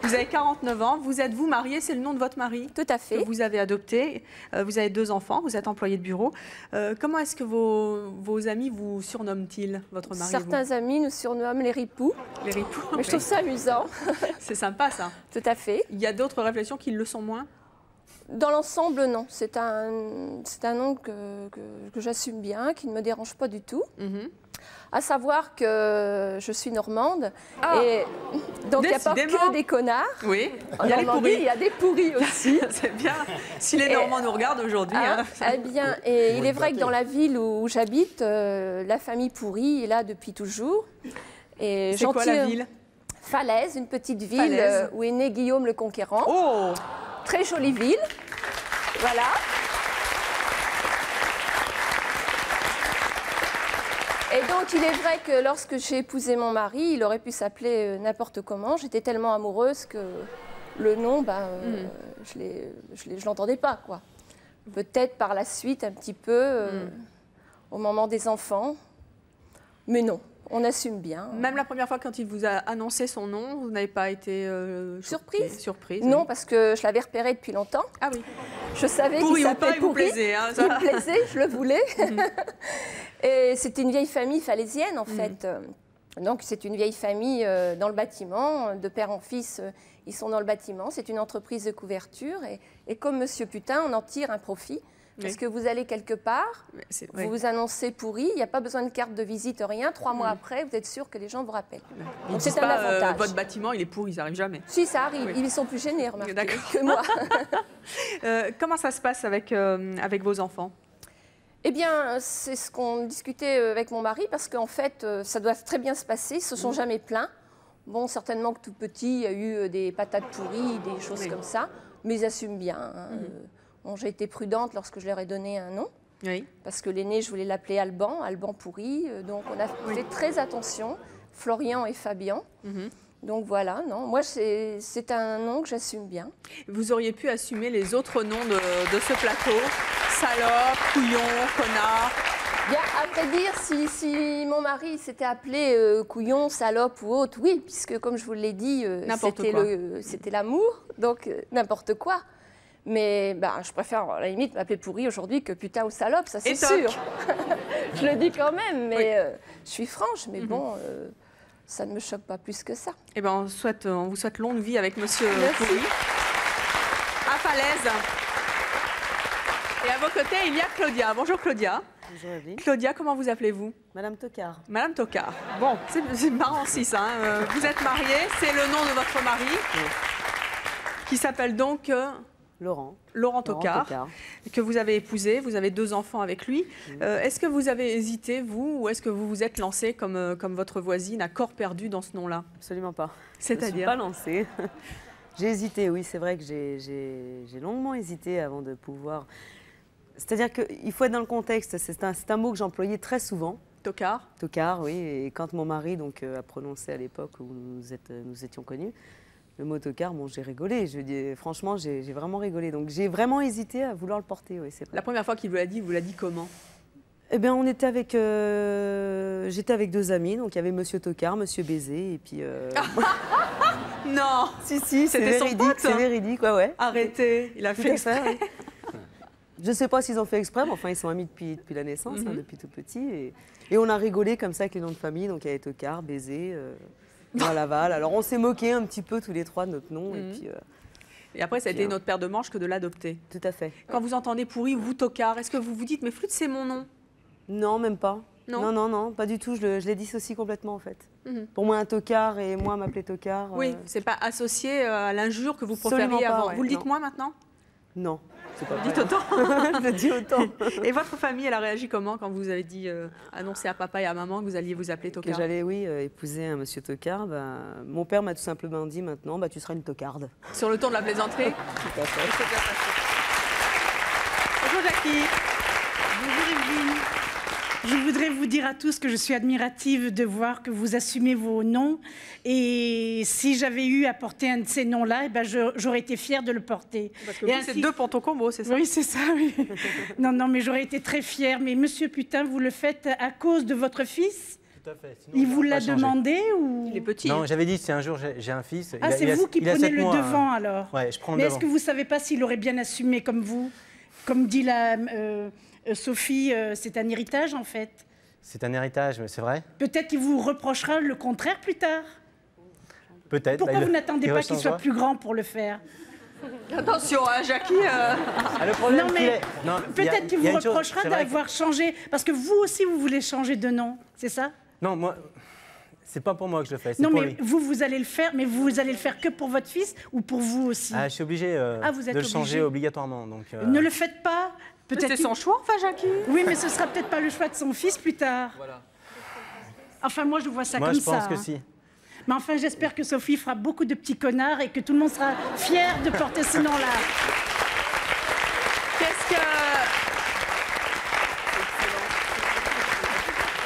Vous avez 49 ans, vous êtes-vous mariée, c'est le nom de votre mari? Tout à fait. Que vous avez adopté, vous avez 2 enfants, vous êtes employé de bureau. Comment est-ce que vos amis vous surnomment-ils, votre mari? Certains amis nous surnomment les ripoux. Les ripoux. Mais je trouve ça amusant. C'est sympa ça. Tout à fait. Il y a d'autres réflexions qui le sont moins? Dans l'ensemble, non. C'est un nom que j'assume bien, qui ne me dérange pas du tout. À savoir que je suis normande, et donc il n'y a pas que des connards. Oui, il y a les pourris. Il y a des pourris aussi. C'est bien, si les Normands nous regardent aujourd'hui. Eh bien, et il est vrai que dans la ville où j'habite, la famille Pourri est là depuis toujours. C'est quoi la ville? Falaise, une petite ville où est né Guillaume le Conquérant. Oh! Très jolie ville. Voilà. Et donc, il est vrai que lorsque j'ai épousé mon mari, il aurait pu s'appeler n'importe comment. J'étais tellement amoureuse que le nom, je l'entendais pas, quoi. Peut-être par la suite, un petit peu, au moment des enfants. Mais non, on assume bien. Même la première fois, quand il vous a annoncé son nom, vous n'avez pas été surprise? Non, oui. Parce que je l'avais repéré depuis longtemps. Ah oui. Je savais qu'il s'appelait Pourri. Il vous plaisait, hein, ça. Il me plaisait, je le voulais. Et c'était une vieille famille falaisienne, en fait. Donc, c'est une vieille famille dans le bâtiment. De père en fils, ils sont dans le bâtiment. C'est une entreprise de couverture. Et comme Monsieur Putain, on en tire un profit. Parce que vous allez quelque part, vous vous annoncez Pourri, il n'y a pas besoin de carte de visite, rien. 3 mois après, vous êtes sûr que les gens vous rappellent. Donc c'est un avantage. Votre bâtiment, il est pourri, ça n'arrive jamais. Si, ça arrive. Ils sont plus gênés, remarquez, que moi. Comment ça se passe avec vos enfants? Eh bien, c'est ce qu'on discutait avec mon mari, parce qu'en fait, ça doit très bien se passer. Ils ne se sont jamais plaints. Bon, certainement que tout petit, il y a eu des patates pourries, des choses comme ça, mais ils assument bien. Hein. Bon, j'ai été prudente lorsque je leur ai donné un nom, parce que l'aîné, je voulais l'appeler Alban, Alban pourri. Donc, on a fait très attention, Florian et Fabian. Donc voilà, non, moi c'est un nom que j'assume bien. Vous auriez pu assumer les autres noms de ce plateau, salope, couillon, connard. Bien, à vrai dire, si mon mari s'était appelé couillon, salope ou autre, oui, puisque comme je vous l'ai dit, c'était l'amour, donc n'importe quoi. Mais ben, je préfère à la limite m'appeler pourri aujourd'hui que putain ou salope, ça c'est sûr. Je le dis quand même, mais je suis franche, mais bon... ça ne me choque pas plus que ça. Eh ben, on vous souhaite longue vie avec Monsieur Pourri. À Falaise. Et à vos côtés, il y a Claudia. Bonjour Claudia. Bonjour Evelyne. Claudia, comment vous appelez-vous? Madame Tocard. Madame Tocard. Bon, c'est marrant si ça. Hein. Vous êtes mariée, c'est le nom de votre mari, qui s'appelle donc... Laurent Tocard, que vous avez épousé, vous avez 2 enfants avec lui. Est-ce que vous avez hésité, vous, ou est-ce que vous vous êtes lancé comme votre voisine à corps perdu dans ce nom-là? Absolument pas. C'est-à-dire? Je ne suis pas lancée. J'ai hésité, oui, c'est vrai que j'ai longuement hésité avant de pouvoir... C'est-à-dire qu'il faut être dans le contexte, c'est un mot que j'employais très souvent. Tocard? Tocard, oui, et quand mon mari donc, a prononcé à l'époque où nous étions connus, le mot tocard, bon, j'ai rigolé. Franchement, j'ai vraiment rigolé. Donc, j'ai vraiment hésité à vouloir le porter. Oui, c'est vrai. La première fois qu'il vous l'a dit comment? Eh bien, on était avec... j'étais avec 2 amis. Donc, il y avait Monsieur Tocard, Monsieur Baiser, et puis... Non. Si, c'est véridique. C'est véridique, ouais. Arrêtez, il a fait exprès. Ouais. Je ne sais pas s'ils ont fait exprès, mais enfin, ils sont amis depuis la naissance, hein, depuis tout petit. Et on a rigolé comme ça avec les noms de famille. Donc, il y avait Tocard, Baiser... dans Laval. Alors on s'est moqué un petit peu tous les 3 de notre nom. Et après, ça a été notre paire de manches que de l'adopter. Tout à fait. Quand vous entendez Pourri ou vous Tocard, est-ce que vous vous dites, mais Flûte, c'est mon nom? Non, même pas. Non, pas du tout. Je les dissocie complètement en fait. Pour moi, un tocard et moi m'appeler Tocard. Oui, c'est pas associé à l'injure que vous préfériez avant. Vous le dites moi maintenant? Non. Pas dites autant. Je le dis autant. Et votre famille, elle a réagi comment quand vous avez dit, annoncé à papa et à maman que vous alliez vous appeler Tocard? Que j'allais, épouser un monsieur Tocard. Mon père m'a tout simplement dit maintenant, tu seras une tocarde. Sur le ton de la plaisanterie? Tout à fait. Bonjour Jackie. Bonjour Evelyne. Je voudrais vous dire à tous que je suis admirative de voir que vous assumez vos noms. Et si j'avais eu à porter un de ces noms-là, j'aurais été fière de le porter. Parce que vous, c'est 2 Ponton-Combo, c'est ça? Oui, c'est ça, oui. non, mais j'aurais été très fière. Mais Monsieur Putain, vous le faites à cause de votre fils? Tout à fait. Sinon, il vous l'a demandé ou... Il est petit. Non, j'avais dit si un jour j'ai un fils... Ah, c'est vous qui prenez le devant alors? Ouais, je prends le devant. Mais est-ce que vous ne savez pas s'il aurait bien assumé comme vous? Comme dit Sophie, c'est un héritage en fait. C'est un héritage, mais c'est vrai. Peut-être qu'il vous reprochera le contraire plus tard. Peut-être. Pourquoi vous n'attendez pas qu'il soit plus grand pour le faire? Attention, hein, Jackie. Le problème, non, mais peut-être qu'il vous reprochera d'avoir changé. Parce que vous aussi, vous voulez changer de nom, c'est ça? Non, moi, c'est pas pour moi que je le fais. Non, pour mais lui. vous allez le faire, mais vous allez le faire que pour votre fils ou pour vous aussi? Je suis obligé de le changer obligatoirement. Donc, ne le faites pas. C'est son choix, enfin, Jackie. Oui, mais ce sera peut-être pas le choix de son fils plus tard. Voilà. Enfin, moi, je vois ça comme ça. Moi, je pense que si. Mais enfin, j'espère que Sophie fera beaucoup de petits connards et que tout le monde sera fier de porter ce nom-là. Qu'est-ce que...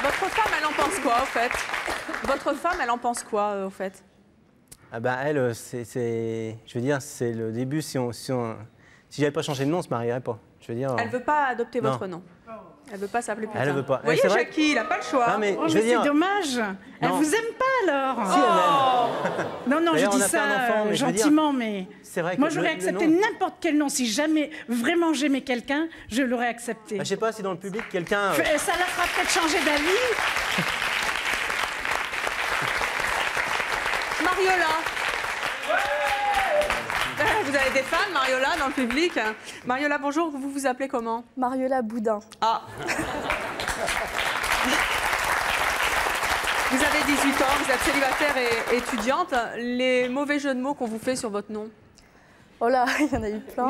Votre femme, elle en pense quoi, au fait? Votre femme, elle en pense quoi, au fait? Ah bah, elle, je veux dire, c'est le début. Si j'avais pas changé de nom, on se marierait pas. Je veux dire, elle veut pas adopter votre nom. Elle veut pas s'appeler Putain. Elle veut pas. Vous voyez, Jackie, il n'a pas le choix. Mais c'est dommage. Elle vous aime pas alors. Si, elle Non, je dis ça gentiment, mais vrai que moi j'aurais accepté n'importe quel nom. Si jamais vraiment j'aimais quelqu'un, je l'aurais accepté. Je sais pas si dans le public quelqu'un. Ça la fera peut-être changer d'avis. Mariola. Vous avez des fans, Mariola, dans le public. Mariola, bonjour, vous vous appelez comment? Mariola Boudin. Ah. Vous avez 18 ans, vous êtes célibataire et étudiante. Les mauvais jeux de mots qu'on vous fait sur votre nom? Oh là, il y en a eu plein.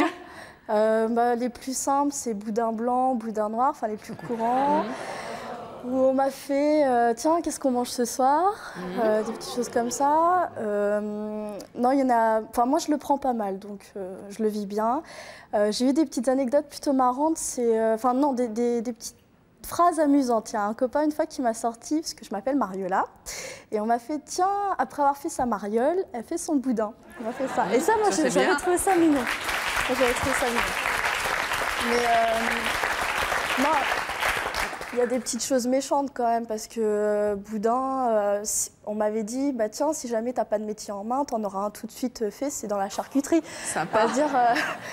Les plus simples, c'est boudin blanc, boudin noir, enfin les plus courants. Où on m'a fait, tiens, qu'est-ce qu'on mange ce soir? Des petites choses comme ça. Non, il y en a. Enfin, moi, je le prends pas mal, donc je le vis bien. J'ai eu des petites anecdotes plutôt marrantes. Enfin, non, des petites phrases amusantes. Il y a un copain une fois qui m'a sorti, parce que je m'appelle Mariola, et on m'a fait, tiens, après avoir fait sa mariole, elle fait son boudin. On m'a fait ça. Et ça, moi, j'avais trouvé ça mignon. J'avais trouvé ça mignon. Mais non. Il y a des petites choses méchantes quand même, parce que boudin, on m'avait dit, bah tiens, si jamais t'as pas de métier en main, t'en auras un tout de suite fait, c'est dans la charcuterie. Sympa.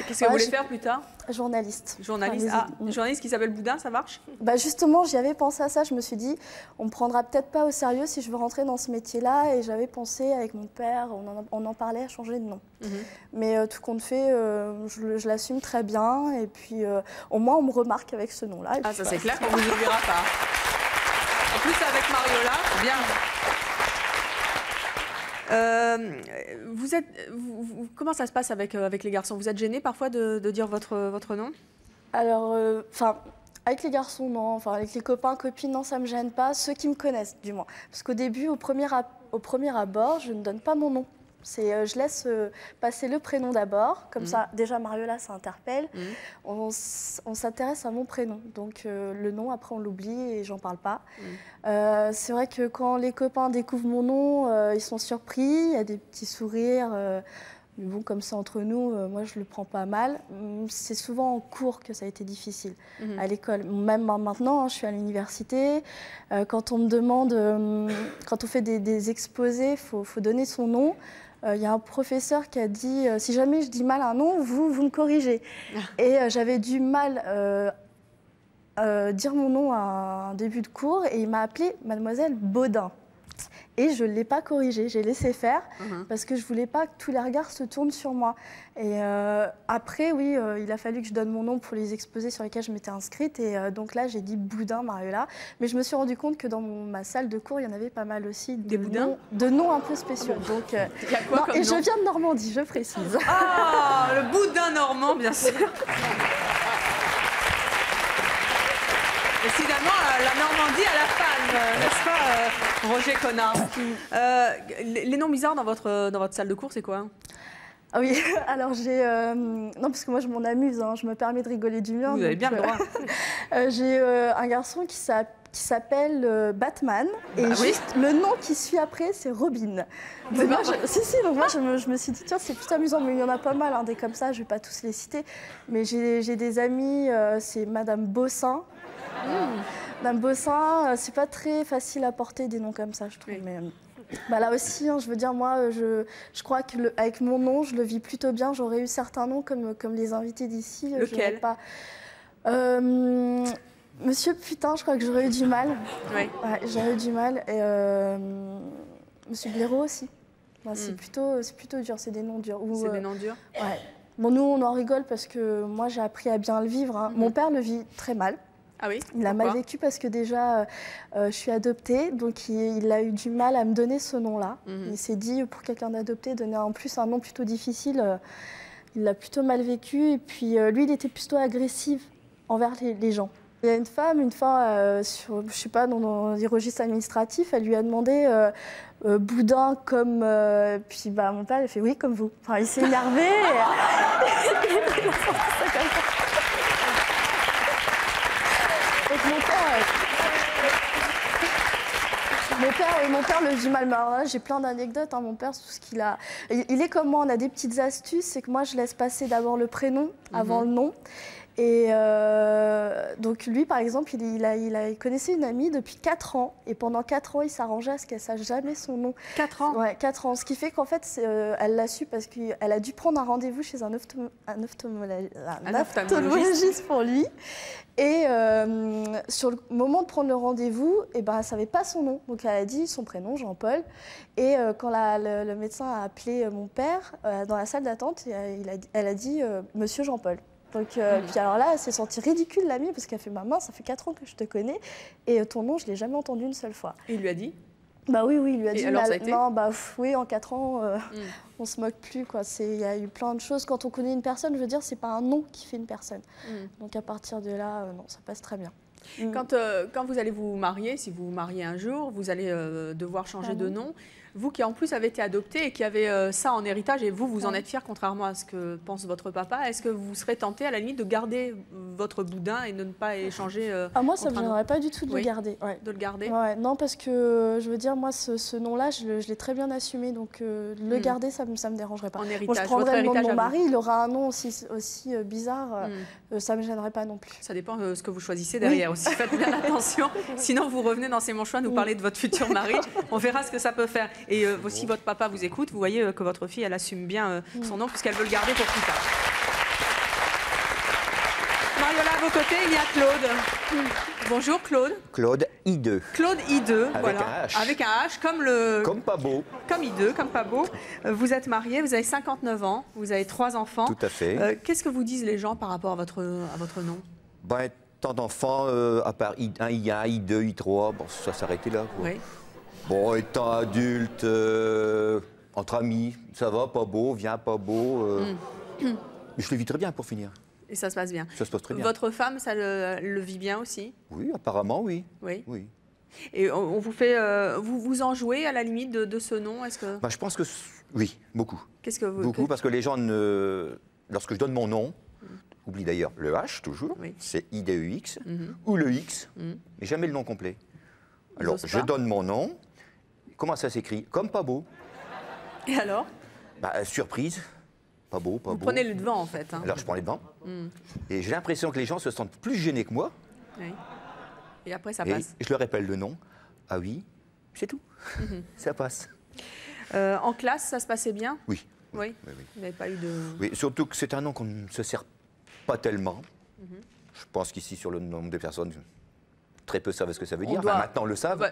Qu'est-ce que vous voulez faire plus tard? Journaliste. Journaliste. Une journaliste qui s'appelle Boudin, ça marche? Bah justement, j'y avais pensé à ça. Je me suis dit, on me prendra peut-être pas au sérieux si je veux rentrer dans ce métier-là. Et j'avais pensé avec mon père, on en parlait à changer de nom. Mais tout compte fait, je l'assume très bien. Et puis, au moins, on me remarque avec ce nom-là. Ah, ça c'est clair qu'on vous oubliera pas. En plus, avec Mariola, bien. Comment ça se passe avec les garçons? Vous êtes gêné parfois de dire votre nom? Alors, avec les garçons, non. Enfin, avec les copains, copines, non, ça ne me gêne pas. Ceux qui me connaissent, du moins. Parce qu'au début, au premier abord, je ne donne pas mon nom. Je laisse passer le prénom d'abord. Comme ça, déjà, Mariola, ça interpelle. On s'intéresse à mon prénom. Donc, le nom, après, on l'oublie et j'en parle pas. C'est vrai que quand les copains découvrent mon nom, ils sont surpris. Il y a des petits sourires. Mais bon, comme ça, entre nous, moi, je le prends pas mal. C'est souvent en cours que ça a été difficile, à l'école. Même maintenant, hein, je suis à l'université. Quand on me demande, quand on fait des exposés, il faut donner son nom. Il y a un professeur qui a dit, si jamais je dis mal un nom, vous me corrigez. Et j'avais du mal dire mon nom à un début de cours et il m'a appelée Mademoiselle Baudin. Et je ne l'ai pas corrigé, j'ai laissé faire parce que je ne voulais pas que tous les regards se tournent sur moi. Et après, oui, il a fallu que je donne mon nom pour les exposés sur lesquels je m'étais inscrite. Et donc là, j'ai dit Boudin, Mariola. Mais je me suis rendu compte que dans ma salle de cours, il y en avait pas mal aussi de noms un peu spéciaux. Donc, il y a quoi comme nom? Je viens de Normandie, je précise. Ah, le Boudin normand, bien sûr. Décidément, la Normandie à la panne, n'est-ce pas, Roger Connard? Les noms bizarres dans votre salle de cours, c'est quoi? Ah oui, alors j'ai... non, parce que moi, je m'en amuse, hein, je me permets de rigoler du mien. Vous avez bien le droit. J'ai un garçon qui s'appelle Batman, et juste le nom qui suit après, c'est Robin. Donc moi, donc moi, je me suis dit, tiens, c'est plutôt amusant, mais il y en a pas mal, hein, des comme ça, je ne vais pas tous les citer. Mais j'ai des amis, c'est Madame Bossin. Madame Bossin, c'est pas très facile à porter des noms comme ça, je trouve. Mais, là aussi, hein, je veux dire, moi, je crois qu'avec mon nom, je le vis plutôt bien. J'aurais eu certains noms comme les invités d'ici. Lequel? Monsieur Putain, je crois que j'aurais eu du mal. Oui. Ouais, j'aurais eu du mal. Et Monsieur Blaireau aussi. C'est plutôt dur, c'est des noms durs. C'est des noms durs? Ouais. Bon, nous, on en rigole parce que moi, j'ai appris à bien le vivre. Hein. Mon père le vit très mal. Ah oui? Il a mal vécu parce que déjà, je suis adoptée, donc il a eu du mal à me donner ce nom-là. Il s'est dit, pour quelqu'un d'adopté, donner en plus un nom plutôt difficile, il l'a plutôt mal vécu. Et puis, lui, il était plutôt agressif envers les gens. Il y a une femme, une fois, je sais pas, dans les registres administratifs, elle lui a demandé Boudin comme... puis mon père, il a fait oui, comme vous. Enfin, il s'est énervé. Mon père le vit mal. J'ai plein d'anecdotes. Hein. Mon père, tout ce qu'il a... Il est comme moi, on a des petites astuces. C'est que moi, je laisse passer d'abord le prénom avant le nom. Et donc lui, par exemple, il connaissait une amie depuis 4 ans. Et pendant 4 ans, il s'arrangeait à ce qu'elle ne sache jamais son nom. 4 ans? Ouais, 4 ans. Ce qui fait qu'en fait, elle l'a su parce qu'elle a dû prendre un rendez-vous chez un ophtalmologiste pour lui. Et sur le moment de prendre le rendez-vous, elle ne savait pas son nom. Donc elle a dit son prénom, Jean-Paul. Et quand le médecin a appelé mon père, dans la salle d'attente, elle a dit Monsieur Jean-Paul. Donc, puis alors là, elle s'est sentie ridicule, l'amie, parce qu'elle fait maman, ça fait 4 ans que je te connais, et ton nom, je ne l'ai jamais entendu une seule fois. Et il lui a dit? Bah oui, il lui a Et dit, alors, ça a été non, oui, en 4 ans, on se moque plus, quoi. Il y a eu plein de choses. Quand on connaît une personne, je veux dire, c'est pas un nom qui fait une personne. Donc à partir de là, non, ça passe très bien. Quand vous allez vous marier, si vous vous mariez un jour, vous allez devoir changer de nom. Vous qui en plus avez été adopté et qui avez ça en héritage, et vous en êtes fier, contrairement à ce que pense votre papa, est-ce que vous serez tenté à la limite de garder votre boudin et de ne pas échanger moi, ça ne me gênerait pas du tout de le garder. De le garder non, parce que je veux dire, moi, ce nom-là, je l'ai très bien assumé, donc le garder, ça ne me dérangerait pas. En héritage, moi, je prendrais le nom de mon mari, vous. il aura un nom aussi bizarre, ça ne me gênerait pas non plus. Ça dépend de ce que vous choisissez derrière aussi. Faites bien attention, sinon vous revenez dans C'est mon choix nous parler de votre futur mari. On verra ce que ça peut faire. Et si votre papa vous écoute, vous voyez que votre fille, elle assume bien son nom puisqu'elle veut le garder pour plus tard. Mariola, à vos côtés, il y a Claude. Bonjour Claude. Claude I2. Claude I2, Avec voilà. un H. Avec un H, comme Comme pas beau. Comme I2, comme pas beau. Vous êtes marié, vous avez 59 ans, vous avez 3 enfants. Tout à fait. Qu'est-ce que vous disent les gens par rapport à votre nom? Ben, tant d'enfants, à part I1, I2, I3, bon, ça s'arrêtait là. Quoi. Oui. Bon, étant adulte, entre amis, ça va, pas beau, viens, pas beau. Je le vis très bien pour finir. Et ça se passe bien. Ça se passe très bien. Votre femme, ça le vit bien aussi? Oui, apparemment, oui. Oui. Oui. Et on vous fait, vous en jouez à la limite de ce nom? Est-ce que Ben, je pense que oui, beaucoup. Qu'est-ce que vous beaucoup parce que les gens lorsque je donne mon nom, oublient d'ailleurs le H toujours, c'est I-D-E-X ou le X, mais jamais le nom complet. Alors je donne mon nom. Comment ça s'écrit? Comme pas beau. Et alors? Bah, surprise. Pas beau, pas beau. Vous prenez le devant en fait. Hein. Alors je prends les devants. Et j'ai l'impression que les gens se sentent plus gênés que moi. Oui. Et après ça et passe. Je leur rappelle le nom. Ah oui, c'est tout. Ça passe. En classe, ça se passait bien? Oui. Oui. Vous n'avez pas eu de... Oui, surtout que c'est un nom qu'on ne se sert pas tellement. Je pense qu'ici, sur le nombre de personnes, très peu savent ce que ça veut dire. Enfin, maintenant, le savent. Bah,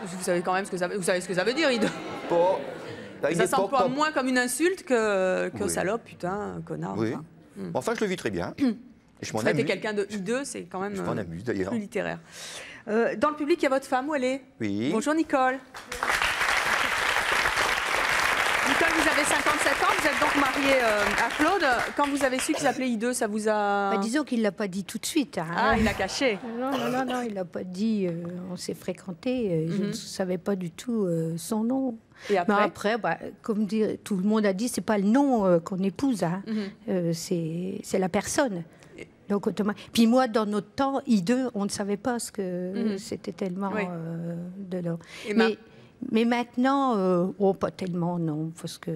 vous savez quand même ce que ça veut, vous savez ce que ça veut dire, Ido. Ça s'emploie moins comme une insulte que salope, putain, connard. Oui. Enfin, je le vis très bien. Je m'en traiter amuse. quelqu'un de I2, c'est quand même je m'en amuse, d'ailleurs. plus littéraire. Dans le public, il y a votre femme, où elle est? Oui. Bonjour Nicole. Nicole, vous avez 57 ans, vous êtes donc mariée à Claude. Quand vous avez su qu'il s'appelait I2, ça vous a... Bah, disons qu'il ne l'a pas dit tout de suite. Hein. Ah, il l'a caché. Non, il ne l'a pas dit. On s'est fréquentés. Je ne savais pas du tout son nom. Et après, mais après comme tout le monde a dit, ce n'est pas le nom qu'on épouse. Hein. C'est la personne. Donc, puis moi, dans notre temps, I2, on ne savait pas ce que c'était tellement de l'or. Mais maintenant, pas tellement, non, parce que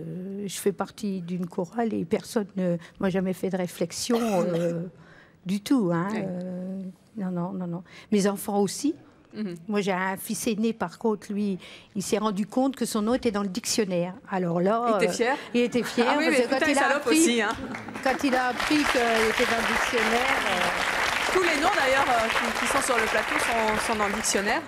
je fais partie d'une chorale et personne ne m'a jamais fait de réflexion du tout. Hein, non. Mes enfants aussi. Moi, j'ai un fils aîné, par contre, lui, il s'est rendu compte que son nom était dans le dictionnaire. Alors là... Il était fier? Il était fier. Ah oui, mais quand il a appris, aussi, hein. Quand il a appris qu'il était dans le dictionnaire... Tous les noms, d'ailleurs, qui sont sur le plateau sont dans le dictionnaire.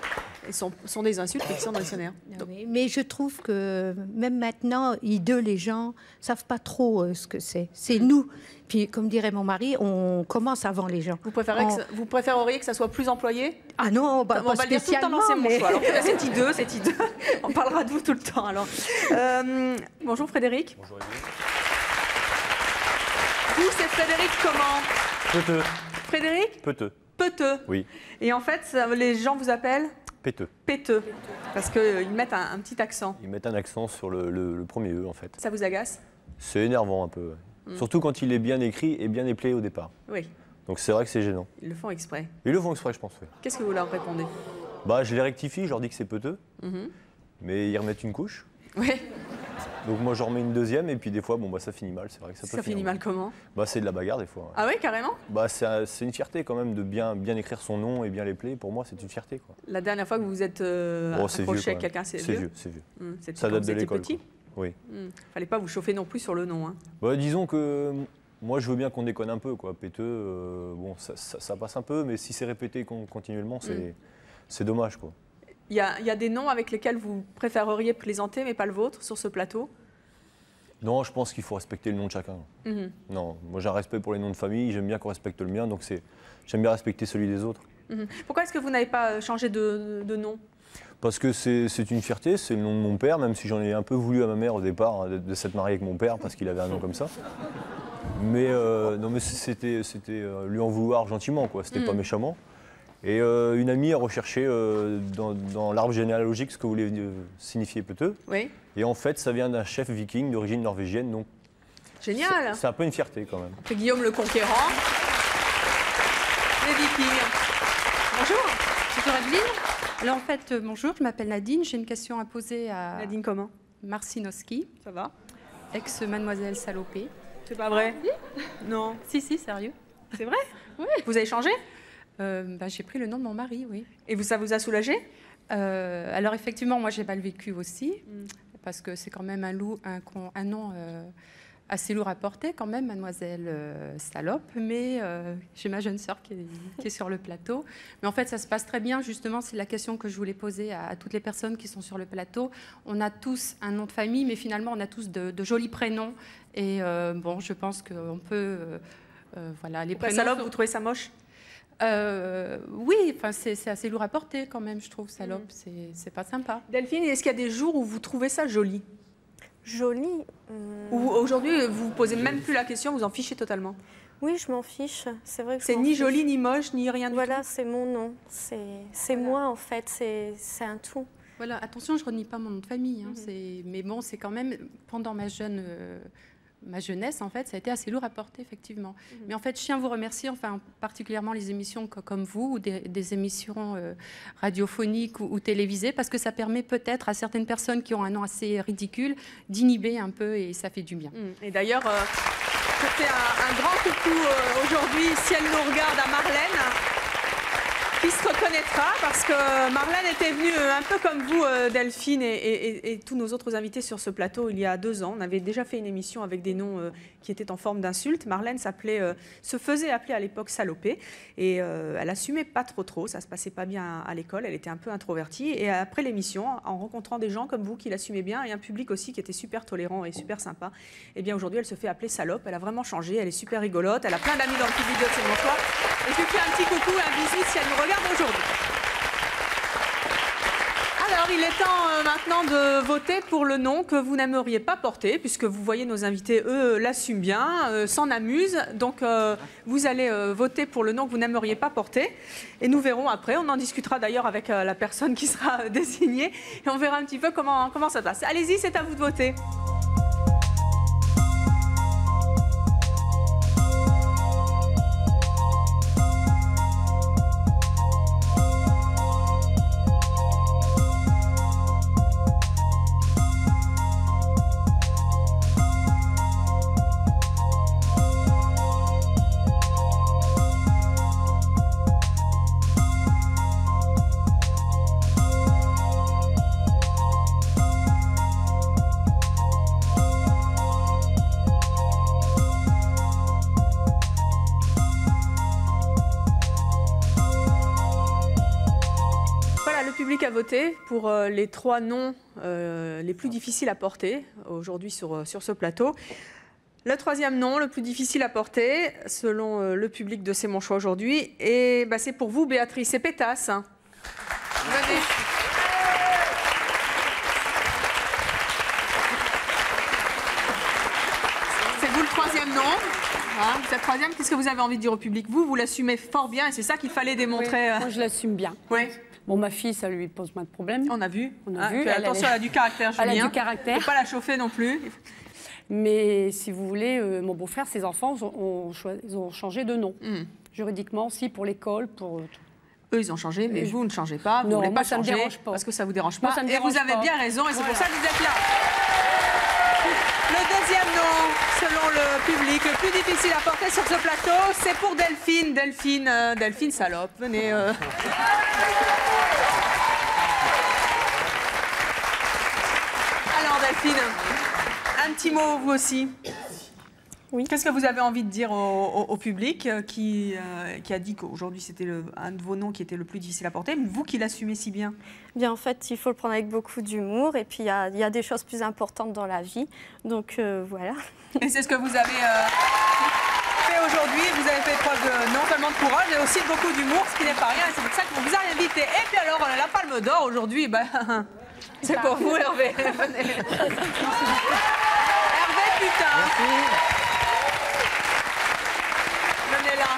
Et sont des insultes qui sont dans le dictionnaire. Oui, mais je trouve que même maintenant, les gens ne savent pas trop ce que c'est. C'est nous. Puis, comme dirait mon mari, on commence avant les gens. Vous préféreriez que ça soit plus employé? Ah non, pas on va le dire tout le temps dans C'est mon choix. Alors, c'est I2. On parlera de vous tout le temps. Alors, bonjour Frédéric. Bonjour. Vous, c'est Frédéric comment? Peteux. Frédéric? Peteux. Oui. Et en fait, les gens vous appellent? Péteux. Parce qu'ils mettent un petit accent. Ils mettent un accent sur le premier E, en fait. Ça vous agace? C'est énervant un peu. Surtout quand il est bien écrit et bien éplé au départ. Oui. Donc c'est vrai que c'est gênant. Ils le font exprès. Ils le font exprès, je pense, oui. Qu'est-ce que vous leur répondez? Bah, je les rectifie, je leur dis que c'est peteux. Mais ils remettent une couche. Oui. Donc moi, j'en remets une deuxième et puis des fois, ça finit mal. C'est vrai que ça peut finit mal comment? Bah, c'est de la bagarre des fois. Ah oui, carrément? Bah, c'est une fierté quand même de bien écrire son nom et bien l'épeler. Pour moi, c'est une fierté, quoi. La dernière fois que vous vous êtes accroché avec quelqu'un, c'est vieux? C'est vieux. Ça date de l'école. Petit. Oui. Fallait pas vous chauffer non plus sur le nom. Hein. Bah, disons que moi, je veux bien qu'on déconne un peu, quoi. Péteux, ça passe un peu, mais si c'est répété continuellement, c'est dommage, quoi. Il y a des noms avec lesquels vous préféreriez plaisanter, mais pas le vôtre, sur ce plateau? Non, je pense qu'il faut respecter le nom de chacun. Non, moi j'ai un respect pour les noms de famille, j'aime bien qu'on respecte le mien, donc j'aime bien respecter celui des autres. Pourquoi est-ce que vous n'avez pas changé de nom? parce que c'est une fierté, c'est le nom de mon père, même si j'en ai un peu voulu à ma mère au départ de s'être mariée avec mon père parce qu'il avait un nom comme ça. Mais non, mais c'était lui en vouloir gentiment, quoi. C'était pas méchamment. Et une amie a recherché dans l'arbre généalogique ce que voulait signifier Peteux. Oui. Et en fait, ça vient d'un chef viking d'origine norvégienne, donc. Génial. C'est un peu une fierté quand même. C'est Guillaume le Conquérant. Les Vikings. Bonjour. Bonjour Evelyne. Alors en fait, bonjour, je m'appelle Nadine. J'ai une question à poser à Nadine comment? Marcinowski. Ça va? Ex-mademoiselle Salopé. C'est pas vrai? Non. Si, sérieux. C'est vrai? Oui. Vous avez changé? J'ai pris le nom de mon mari, oui. Et ça vous a soulagé? Alors effectivement, moi j'ai mal vécu aussi, parce que c'est quand même un nom assez lourd à porter quand même, mademoiselle Salope, mais j'ai ma jeune sœur qui est sur le plateau. Mais en fait, ça se passe très bien, justement, c'est la question que je voulais poser à toutes les personnes qui sont sur le plateau. On a tous un nom de famille, mais finalement, on a tous de jolis prénoms. Et bon, je pense qu'on peut... voilà, les prénoms... Salope, vous trouvez ça moche? Oui, enfin, c'est assez lourd à porter quand même, je trouve, Salope, c'est pas sympa. Delphine, est-ce qu'il y a des jours où vous trouvez ça joli? Joli. Ou aujourd'hui, vous ne posez même plus la question, vous en fichez totalement? Oui, je m'en fiche. C'est vrai que c'est ni joli, ni moche, ni rien du tout. Voilà, c'est mon nom. C'est moi, en fait. C'est un tout. Voilà, attention, je ne renie pas mon nom de famille. Hein, mais bon, c'est quand même, pendant ma jeunesse, en fait, ça a été assez lourd à porter, effectivement. Mais en fait, je tiens à vous remercier, enfin, particulièrement les émissions comme vous, ou des émissions radiophoniques ou télévisées, parce que ça permet peut-être à certaines personnes qui ont un nom assez ridicule d'inhiber un peu, et ça fait du bien. Et d'ailleurs, je fais un grand coucou aujourd'hui, si elle nous regarde, à Marlène, qui se reconnaîtra, parce que Marlène était venue un peu comme vous, Delphine, et tous nos autres invités sur ce plateau il y a 2 ans. On avait déjà fait une émission avec des noms qui étaient en forme d'insulte. Marlène se faisait appeler à l'époque Salopée, et elle assumait pas trop, ça se passait pas bien à l'école, elle était un peu introvertie. Et après l'émission, en rencontrant des gens comme vous qui l'assumaient bien, et un public aussi qui était super tolérant et super sympa, et bien aujourd'hui elle se fait appeler Salope. Elle a vraiment changé, elle est super rigolote, elle a plein d'amis dans le public de C'est mon choix. Et je lui fais un petit coucou, un bisou si elle nous regarde aujourd'hui. Alors, il est temps maintenant de voter pour le nom que vous n'aimeriez pas porter, puisque vous voyez nos invités, eux, l'assument bien, s'en amusent. Donc, vous allez voter pour le nom que vous n'aimeriez pas porter. Et nous verrons après. On en discutera d'ailleurs avec la personne qui sera désignée. Et on verra un petit peu comment ça se passe. Allez-y, c'est à vous de voter. À voter pour les 3 noms les plus difficiles à porter aujourd'hui sur ce plateau. Le 3e nom, le plus difficile à porter, selon le public de C'est mon choix aujourd'hui, et c'est pour vous, Béatrice, c'est Pétasse. Venez. C'est vous le 3e nom. Hein, vous êtes 3e, qu'est-ce que vous avez envie de dire au public? Vous l'assumez fort bien, et c'est ça qu'il fallait démontrer. Oui, moi, je l'assume bien. Oui. Bon, ma fille, ça lui pose pas de problème. On a vu. Attention, elle a du caractère, Julien. Elle a du caractère. Il ne faut pas la chauffer non plus. Mais si vous voulez, mon beau-frère, ses enfants ils ont changé de nom. Juridiquement aussi, pour l'école, pour... Eux, ils ont changé, mais vous ne changez pas. Vous ne voulez pas changer, ça me dérange pas. Parce que ça ne vous dérange pas. Moi, ça me dérange et vous avez bien raison, et c'est pour ça que vous êtes là. Le 2e nom, selon le public, le plus difficile à porter sur ce plateau, c'est pour Delphine. Delphine Salope, venez. Alors Delphine, un petit mot vous aussi. Oui. Qu'est-ce que vous avez envie de dire au public qui a dit qu'aujourd'hui c'était un de vos noms qui était le plus difficile à porter, mais vous qui l'assumez si bien? Bien, en fait, il faut le prendre avec beaucoup d'humour, et puis il y a des choses plus importantes dans la vie, donc voilà. Et c'est ce que vous avez... fait aujourd'hui. Vous avez fait preuve non seulement de courage, mais aussi de beaucoup d'humour, ce qui n'est pas rien. C'est pour ça qu'on vous a invité. Et puis alors, la Palme d'Or aujourd'hui, c'est pour vous, Hervé. Venez. Hervé, putain. Venez là.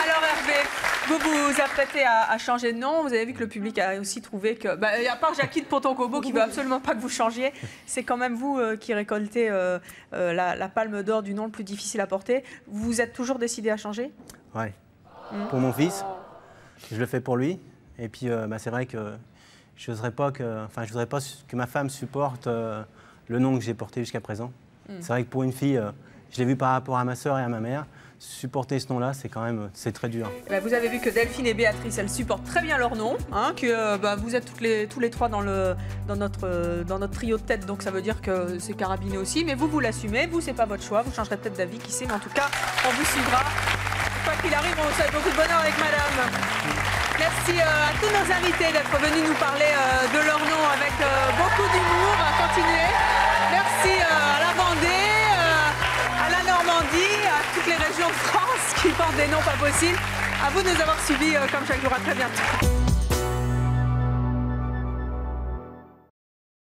Alors Hervé, vous vous apprêtez à changer de nom. Vous avez vu que le public a aussi trouvé que, à part Jackie de Pontoncobo qui ne veut absolument pas que vous changiez, c'est quand même vous qui récoltez la Palme d'Or du nom le plus difficile à porter. Vous êtes toujours décidé à changer? Ouais. Pour mon fils, je le fais pour lui. Et puis c'est vrai que je voudrais pas que ma femme supporte le nom que j'ai porté jusqu'à présent. C'est vrai que pour une fille, je l'ai vu par rapport à ma sœur et à ma mère. Supporter ce nom-là, c'est très dur. Vous avez vu que Delphine et Béatrice, elles supportent très bien leur nom, que vous êtes tous les trois dans notre trio de tête, donc ça veut dire que c'est carabiné aussi, mais vous l'assumez, vous c'est pas votre choix, vous changerez peut-être d'avis, qui sait, mais en tout cas, on vous suivra. Quoi qu'il arrive, on vous souhaite beaucoup de bonheur avec madame. Merci à tous nos invités d'être venus nous parler de leur nom avec beaucoup d'humour. On va continuer. Merci à la Vendée, à la Normandie, à toutes les régions de France qui portent des noms pas possibles. À vous de nous avoir suivis comme chaque jour. À très bientôt.